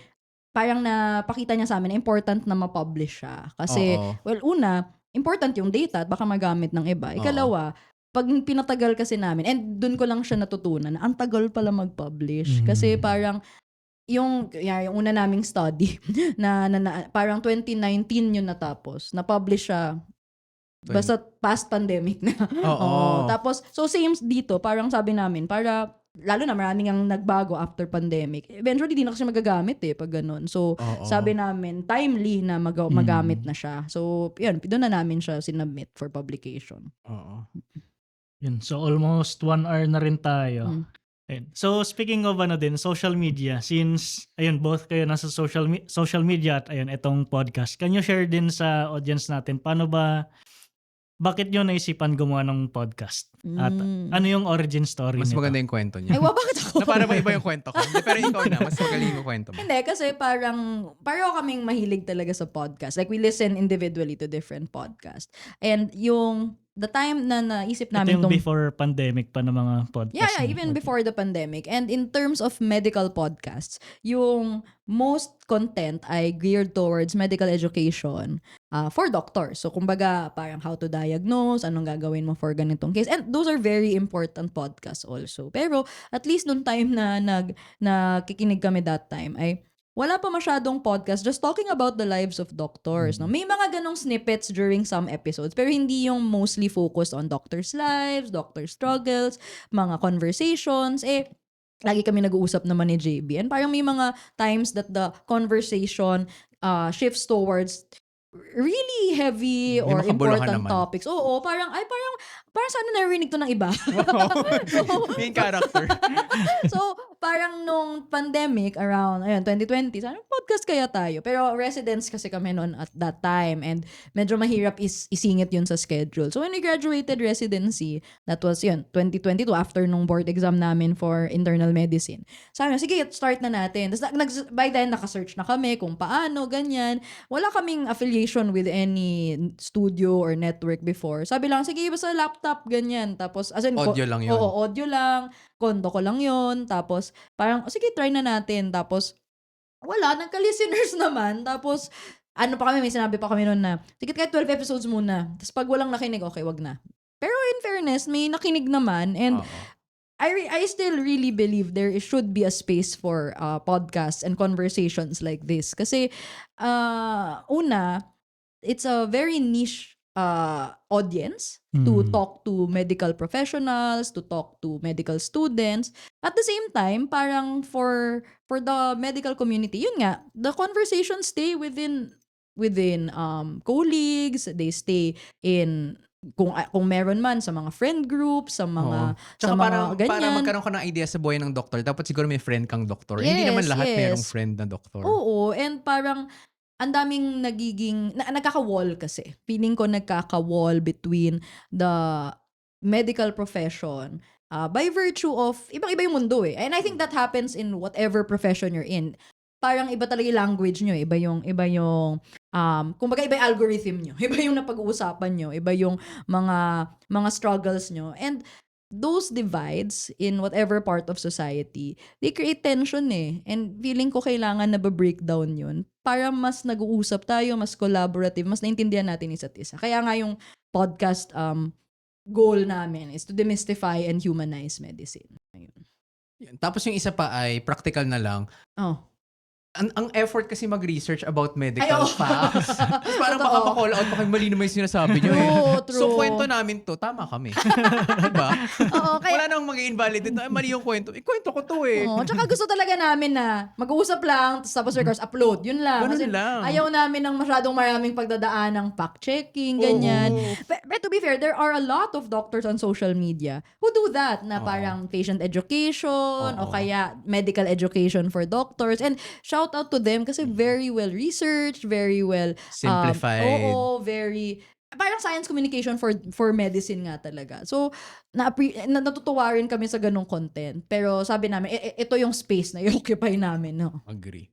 parang napakita niya sa amin na important na ma-publish siya. Kasi, Oo. well, una, important yung data at baka magamit ng iba. Ikalawa, pag pinatagal kasi namin, and dun ko lang siya natutunan, ang tagal pala mag-publish. Kasi parang, yung una naming study, na parang 2019 yun natapos. Na-publish siya basta past pandemic na. Oo. Tapos, so same dito, parang sabi namin, lalo na maraming ang nagbago after pandemic. Eventually, di na kasi magagamit pag ganun. So, Oo. sabi namin, timely na magamit na siya. So, yun, doon na namin siya sinubmit for publication. Oo. Yun. So, almost 1 hour na rin tayo. Ayun. So, speaking of social media, since, ayun, both kayo nasa social media at ayun, itong podcast, can you share din sa audience natin, bakit nyo naisipan gumawa ng podcast? At ano yung origin story Mas nito? maganda yung kwento niya. Ay, bakit ako? Na para ba iba yung kwento ko? Hindi, pero ikaw na, mas magaling yung kwento mo. Hindi, kasi pareho kaming mahilig talaga sa podcast. Like, we listen individually to different podcasts. And the time na naisip Ito namin yung before pandemic pa ng mga podcast. Yeah, even before the pandemic. And in terms of medical podcasts, yung most content ay geared towards medical education for doctors. So, kumbaga, parang how to diagnose, anong gagawin mo for ganitong case. And those are very important podcasts also. Pero, at least nung time na nakikinig kami that time, ay wala pa masyadong podcast just talking about the lives of doctors. No? May mga ganong snippets during some episodes, pero hindi yung mostly focused on doctors' lives, doctor struggles, mga conversations. Lagi kami nag-uusap naman ni JB. And parang may mga times that the conversation shifts towards really heavy May or makabuluhan important naman. topics. Oo, parang sana narinig to ng iba. Main character. So, parang nung pandemic around 2020, sana podcast kaya tayo. Pero residents kasi kami noon at that time and medyo mahirap isingit yun sa schedule. So, when we graduated residency, that was 2022 after nung board exam namin for internal medicine. Sabi na, sige, start na natin. Tapos, by then, nakasearch na kami kung paano, ganyan. Wala kaming affiliation with any studio or network before. Sabi lang, sige, basta laptop, ganyan. Tapos, as in, Audio lang yun. Oo, audio lang. Kondo ko lang yun. Tapos, parang, sige, try na natin. Tapos, wala, nagka-listeners naman. Tapos, may sinabi pa kami noon na, sige, kahit 12 episodes muna. Tapos, pag walang nakinig, okay, wag na. Pero in fairness, may nakinig naman. And, Oo. I still really believe there should be a space for podcasts and conversations like this. Kasi, una, it's a very niche audience to talk to medical professionals, to talk to medical students. At the same time, parang for the medical community, yun nga, the conversations stay within colleagues, they stay in kung meron man sa mga friend groups, sa mga Tsaka sa mga para ganyan. magkaroon ka ng idea sa buhay ng doktor, dapat siguro may friend kang doktor. Hindi naman lahat merong friend na doktor. Oo, and parang ang daming nagkaka-wall kasi. Feeling ko nagkaka-wall between the medical profession by virtue of ibang-iba yung mundo eh. And I think that happens in whatever profession you're in. Parang iba talaga yung language nyo, iba yung kumbaga iba yung algorithm nyo, iba yung napag-uusapan nyo, iba yung mga struggles nyo. And those divides in whatever part of society, they create tension eh. And feeling ko kailangan na ba-breakdown yun para mas nag-uusap tayo, mas collaborative, mas naintindihan natin isa't isa. Kaya nga yung podcast goal namin is to demystify and humanize medicine. Ayun. Yan. Tapos yung isa pa ay practical na lang. Oh. Ang effort kasi mag-research about medical Ay, oo. facts. Tapos parang Totoo. baka ma-call out pa kayo, mali naman yung sinasabi nyo eh. True, So, true. kwento namin to. Tama kami. Diba? Oo, kaya Wala nang mag-invalid dito. Ay, mali yung kwento. Kwento ko to eh. Oo, tsaka gusto talaga namin na mag-uusap lang, tapos records, upload. Yun lang. Ganun Kasi lang. ayaw namin ng masyadong maraming pagdadaan ng fact-checking, ganyan. Oo. But to be fair, there are a lot of doctors on social media who do that, na Oo. parang patient education, o Oo. kaya medical education for doctors. And shout out to them kasi very well researched, very well Simplified. Oo, very parang science communication for medicine nga talaga. So, natutuwa rin kami sa ganong content. Pero sabi namin, ito yung space na i-occupy namin. No? Agree.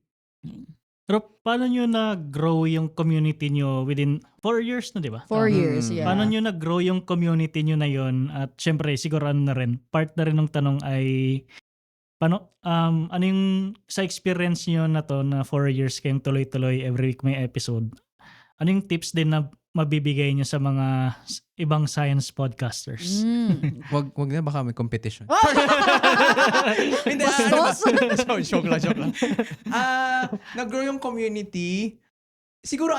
Pero paano nyo na-grow yung community nyo within 4 years na, di ba? 4 years, yeah. Paano nyo na-grow yung community nyo na yon? At syempre, siguro ano na rin, part na rin ng tanong ay, paano, ano yung sa experience nyo na to na 4 years kayong tuloy-tuloy every week may episode, ano yung tips din na mabibigay nyo sa mga ibang science podcasters? Wag na baka may competition. Oh! Hindi, Bastos? So, joke lang. Nag-grow yung community. Siguro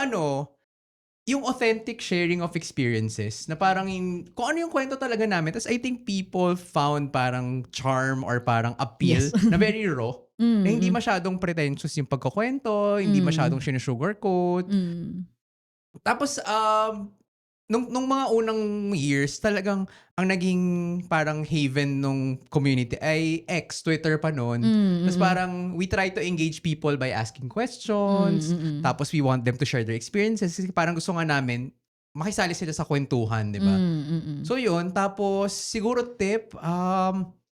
yung authentic sharing of experiences na parang kung ano yung kwento talaga namin. Tapos I think people found parang charm or parang appeal Yes. na very raw. Na hindi masyadong pretentious yung pagkukwento, hindi masyadong sinusugarcoat. Tapos, nung mga unang years, talagang ang naging parang haven nung community ay Twitter pa noon. Tapos parang we try to engage people by asking questions. Tapos we want them to share their experiences. Kasi parang gusto nga namin, makisali sila sa kwentuhan, di ba? So yun, tapos siguro tip,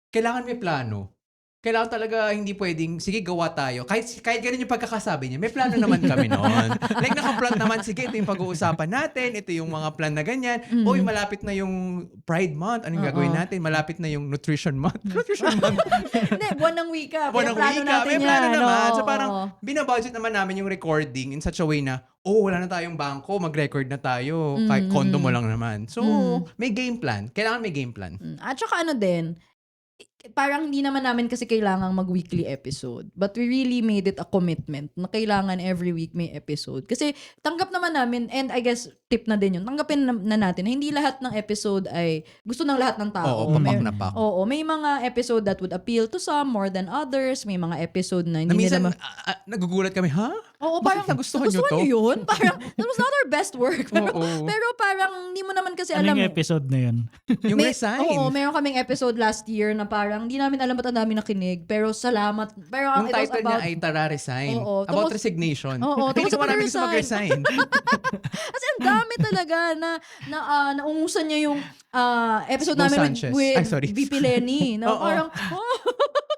kailangan may plano. Kailangan talaga hindi pwedeng, sige, gawa tayo. Kahit ganun yung pagkakasabi niya, may plano naman kami noon. Like, naka-plan naman, sige, ito yung pag-uusapan natin, ito yung mga plan na ganyan. Oy, malapit na yung Pride Month, anong gagawin natin? Malapit na yung Nutrition Month. Nutrition Month. Hindi, buwan ng wika. Buwan ng Plano wika, natin may plano yan. naman. Oo. So parang, binabudget naman namin yung recording in such a way na, wala na tayong bangko, mag-record na tayo. Kahit condo mo lang naman. So, may game plan. Kailangan may game plan. At saka din, parang hindi naman namin kasi kailangang mag-weekly episode. But we really made it a commitment na kailangan every week may episode. Kasi tanggap naman namin, and I guess tip na din yun, tanggapin na natin na hindi lahat ng episode ay gusto ng lahat ng tao. Oo, papak na pak. Oo, may mga episode that would appeal to some more than others. May mga episode na Na hindi minsan, nila nagugulat kami, ha? Oo, Bakit parang nagustuhan nyo to? niyo yun? Parang, that was not our best work. Pero, Oo. pero parang, hindi mo naman kasi Ano alam. yung episode na yun? Yung resign. Oo, meron kaming episode last year na parang, hindi namin alam ba't ang dami nakinig. Pero salamat. Pero Yung it was title about, niya ay Tara Resign. Oo, About tapos- resignation. Oo, Feeling tapos ko marami gusto resign. mag-resign. kasi ang dami talaga na naungusan niya yung episode Bo namin Sanchez. with Ay, sorry. VP Lenny. Na Oo. parang,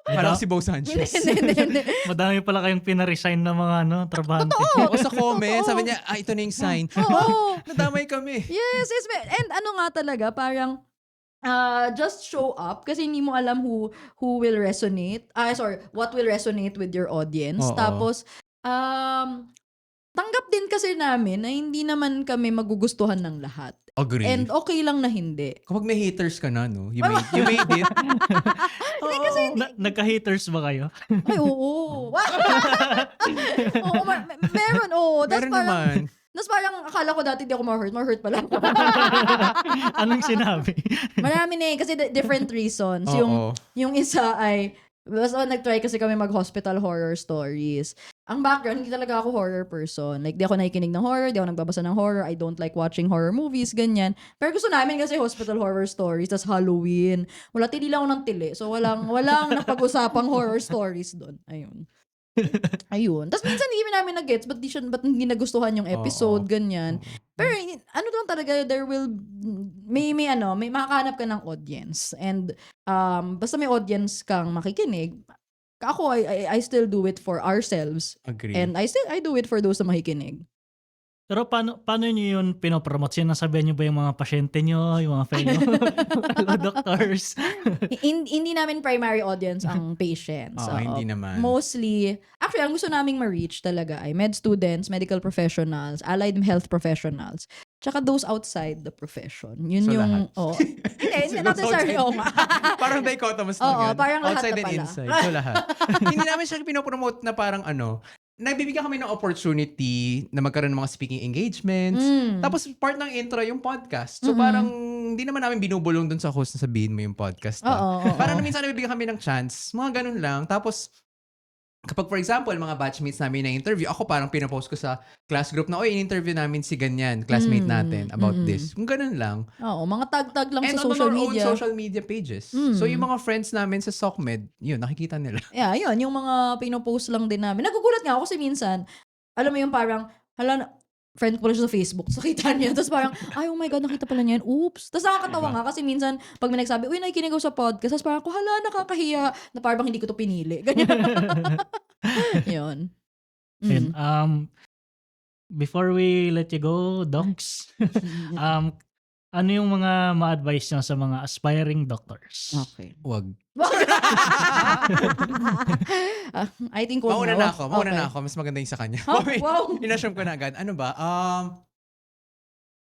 Parang si Bo Sanchez. hindi. Madami pala kayong pina-resign na mga trabahante. Oo, sa comment, sabi niya, ito na yung sign. Oo. Nadamay kami. Yes. And ano nga talaga, parang just show up kasi hindi mo alam who will resonate. What will resonate with your audience. Oo. Tapos, tanggap din kasi namin na hindi naman kami magugustuhan ng lahat. Agree. And okay lang na hindi. Kapag may haters ka na, no? You made it. Nagka-haters ba kayo? Ay, oo. Oo, meron, oo. Meron naman. Tapos parang akala ko dati di ako ma-hurt pala. Anong sinabi? Marami na kasi different reasons. Oo. Yung isa ay, basta nag-try kasi kami mag-hospital horror stories. Ang background, hindi talaga ako horror person. Like, di ako nakikinig ng horror, di ako nagbabasa ng horror, I don't like watching horror movies, ganyan. Pero gusto namin kasi hospital horror stories, tas Halloween. Wala, tili lang ako ng tili. So, walang napag-usapang horror stories doon. Ayun. Tapos minsan hindi namin na-gets, ba't hindi nagustuhan yung episode, ganyan. Pero ano lang talaga, there will, may makakahanap ka ng audience. And basta may audience kang makikinig, ako, I still do it for ourselves. Agree. And I do it for those na makikinig. Pero paano niyo yun pinopromote? Sinasabihan niyo ba yung mga pasyente niyo, yung mga fellow doctors? Hindi namin primary audience ang patients. Oo, hindi naman. Mostly, actually, ang gusto naming ma-reach talaga ay med students, medical professionals, allied health professionals, tsaka those outside the profession. Yun So, yung, lahat. Hindi, not necessarily, oo nga. Parang dichotomous lang Oo, yun. parang lahat Outside na and pala. inside. So, lahat. Hindi namin siya pinopromote na parang nagbibigyan kami ng opportunity na magkaroon ng mga speaking engagements. Tapos part ng intro yung podcast. So parang hindi naman namin binubulong dun sa host na sabihin mo yung podcast. Oo. Parang minsan nabibigyan kami ng chance. Mga ganun lang. Tapos kapag for example, mga batchmates namin na interview, ako parang pinapost ko sa class group na, in-interview namin si ganyan, classmate natin about this. Kung ganun lang. Oo, mga tag-tag lang And sa on social our media. own social media pages. So yung mga friends namin sa SOCMED, yun, nakikita nila. Yeah, yun, yung mga pinopost lang din namin. Nagugulat nga ako kasi minsan, alam mo yung parang, friend ko pala siya sa Facebook. So, kita niya. Tapos parang, oh my God, nakita pala niya yan. Oops. Tapos nakakatawa nga kasi minsan, pag may nagsabi, uy, nakikinig ako sa podcast. Tapos parang, nakakahiya. Na parang hindi ko to pinili. Ganyan. Yun. Ayun, before we let you go, docs, ano yung mga ma-advise nyo sa mga aspiring doctors? Okay. Wag. I think wag Mauna na ako. Okay. Mas maganda yung sa kanya. Wow. Inassume ko na agad. Ano ba?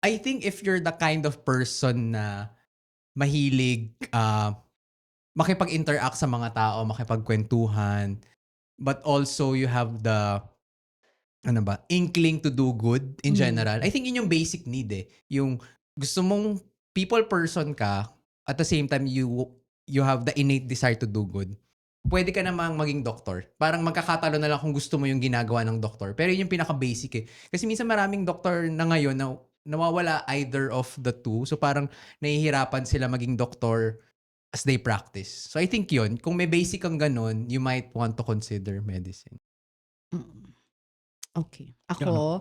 I think if you're the kind of person na mahilig makipag-interact sa mga tao, makipagkwentuhan, but also you have the inkling to do good in general. I think yun yung basic need Yung gusto mong people person ka, at the same time you have the innate desire to do good. Pwede ka namang maging doktor. Parang magkakatalo na lang kung gusto mo yung ginagawa ng doktor. Pero yun yung pinaka-basic Kasi minsan maraming doktor na ngayon na nawawala either of the two. So parang nahihirapan sila maging doktor as they practice. So I think yun, kung may basic kang ganun, you might want to consider medicine. Okay. Ako,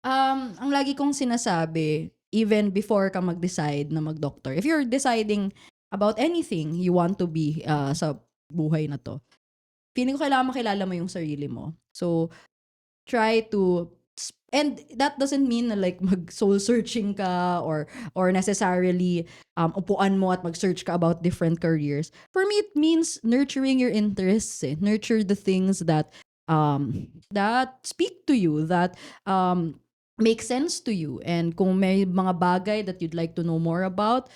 ang lagi kong sinasabi, even before ka mag-decide na mag-doctor, if you're deciding about anything you want to be sa buhay na to, feeling ko kailangan makilala mo yung sarili mo. So, try to, and that doesn't mean na like mag-soul searching ka or necessarily upuan mo at mag-search ka about different careers. For me, it means nurturing your interests. Nurture the things that speak to you, that make sense to you. And kung may mga bagay that you'd like to know more about,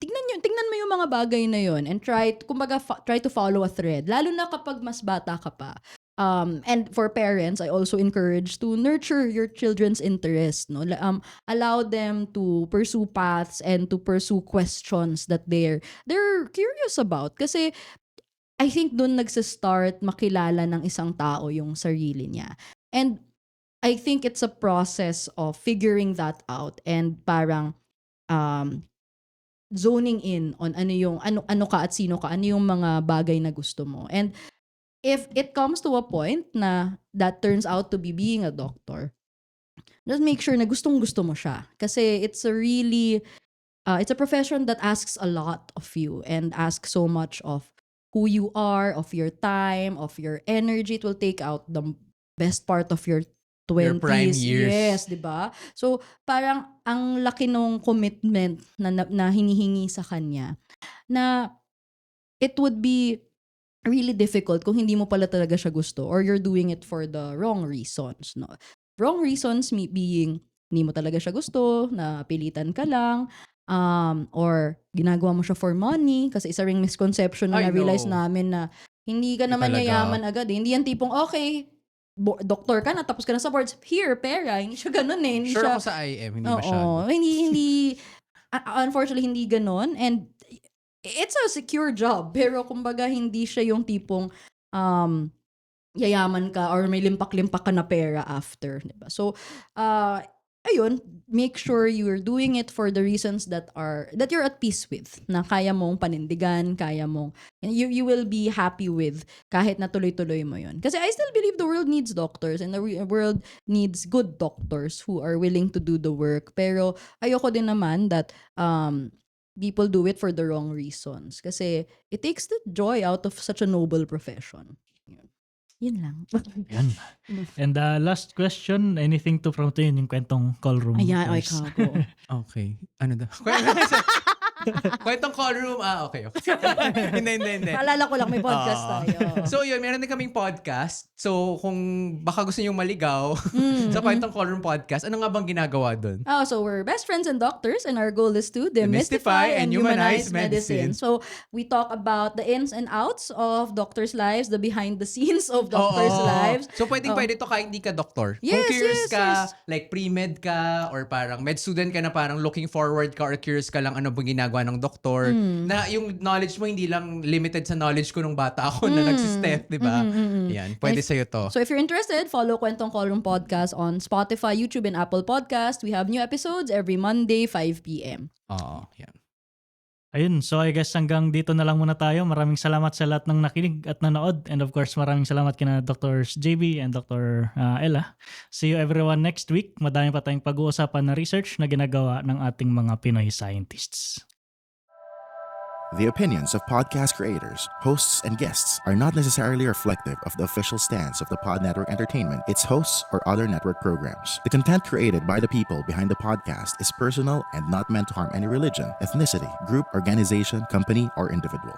tingnan mo yung mga bagay na yun and try to follow a thread. Lalo na kapag mas bata ka pa. And for parents, I also encourage to nurture your children's interest. No? Allow them to pursue paths and to pursue questions that they're curious about. Kasi I think doon nagsa-start makilala ng isang tao yung sarili niya. And I think it's a process of figuring that out and parang zoning in on ano ka at sino ka, ano yung mga bagay na gusto mo. And if it comes to a point na that turns out to be being a doctor, just make sure na gustong-gusto mo siya. Kasi it's a really, it's a profession that asks a lot of you and asks so much of who you are, of your time, of your energy. It will take out the best part of your 20s. Your prime years. Yes, di ba? So, parang ang laki nung commitment na hinihingi sa kanya na it would be really difficult kung hindi mo pala talaga siya gusto or you're doing it for the wrong reasons. No? Wrong reasons being hindi mo talaga siya gusto, na pilitan ka lang, or ginagawa mo siya for money kasi isa ring misconception na na-realize namin na hindi ka naman talaga. yayaman agad. Hindi yan tipong, okay, doktor ka na, tapos ka na sa boards, here, pera. Hindi siya ganun Hindi Sure siya, ako sa IM, hindi masyado. hindi, unfortunately, hindi ganun. And it's a secure job. Pero kumbaga, hindi siya yung tipong yayaman ka or may limpak-limpak ka na pera after. Diba? So, ayun, make sure you're doing it for the reasons that you're at peace with, na kaya mong panindigan, kaya mong, you will be happy with kahit na tuloy-tuloy mo yun. Kasi I still believe the world needs doctors and the world needs good doctors who are willing to do the work. Pero ayoko din naman that people do it for the wrong reasons. Kasi it takes the joy out of such a noble profession. Yun. Yun lang. Yan. And last question, anything to promote yun, yung kwentong call room. Ayan, ay course. kago. Okay. Ano daw? Kwentong call room. Okay. Hindi. Paalala ko lang, may podcast tayo. So yun, meron din kaming podcast. So kung baka gusto nyo maligaw sa Kwentong Call Room Podcast, ano nga bang ginagawa dun? So we're best friends and doctors, and our goal is to demystify and humanize medicine. So we talk about the ins and outs of doctors' lives, the behind the scenes of doctors' lives. So pwede ito kahit hindi ka doktor. Yes, Kung curious yes, ka, yes. like pre-med ka, or parang med student ka na parang looking forward ka or curious ka lang ano bang ginagawa ng doktor, na yung knowledge mo hindi lang limited sa knowledge ko nung bata ako na nagsistep, di ba? Yan, pwede sa'yo to. So if you're interested, follow Kwentong Call Room Podcast on Spotify, YouTube, and Apple Podcast. We have new episodes every Monday, 5 p.m. Oo, yan. Ayun, so I guess hanggang dito na lang muna tayo. Maraming salamat sa lahat ng nakinig at nanood. And of course, maraming salamat kina Dr. JB and Dr. Ella. See you everyone next week. Madami pa tayong pag-uusapan na research na ginagawa ng ating mga Pinoy scientists. The opinions of podcast creators, hosts, and guests are not necessarily reflective of the official stance of the Pod Network Entertainment, its hosts, or other network programs. The content created by the people behind the podcast is personal and not meant to harm any religion, ethnicity, group, organization, company, or individual.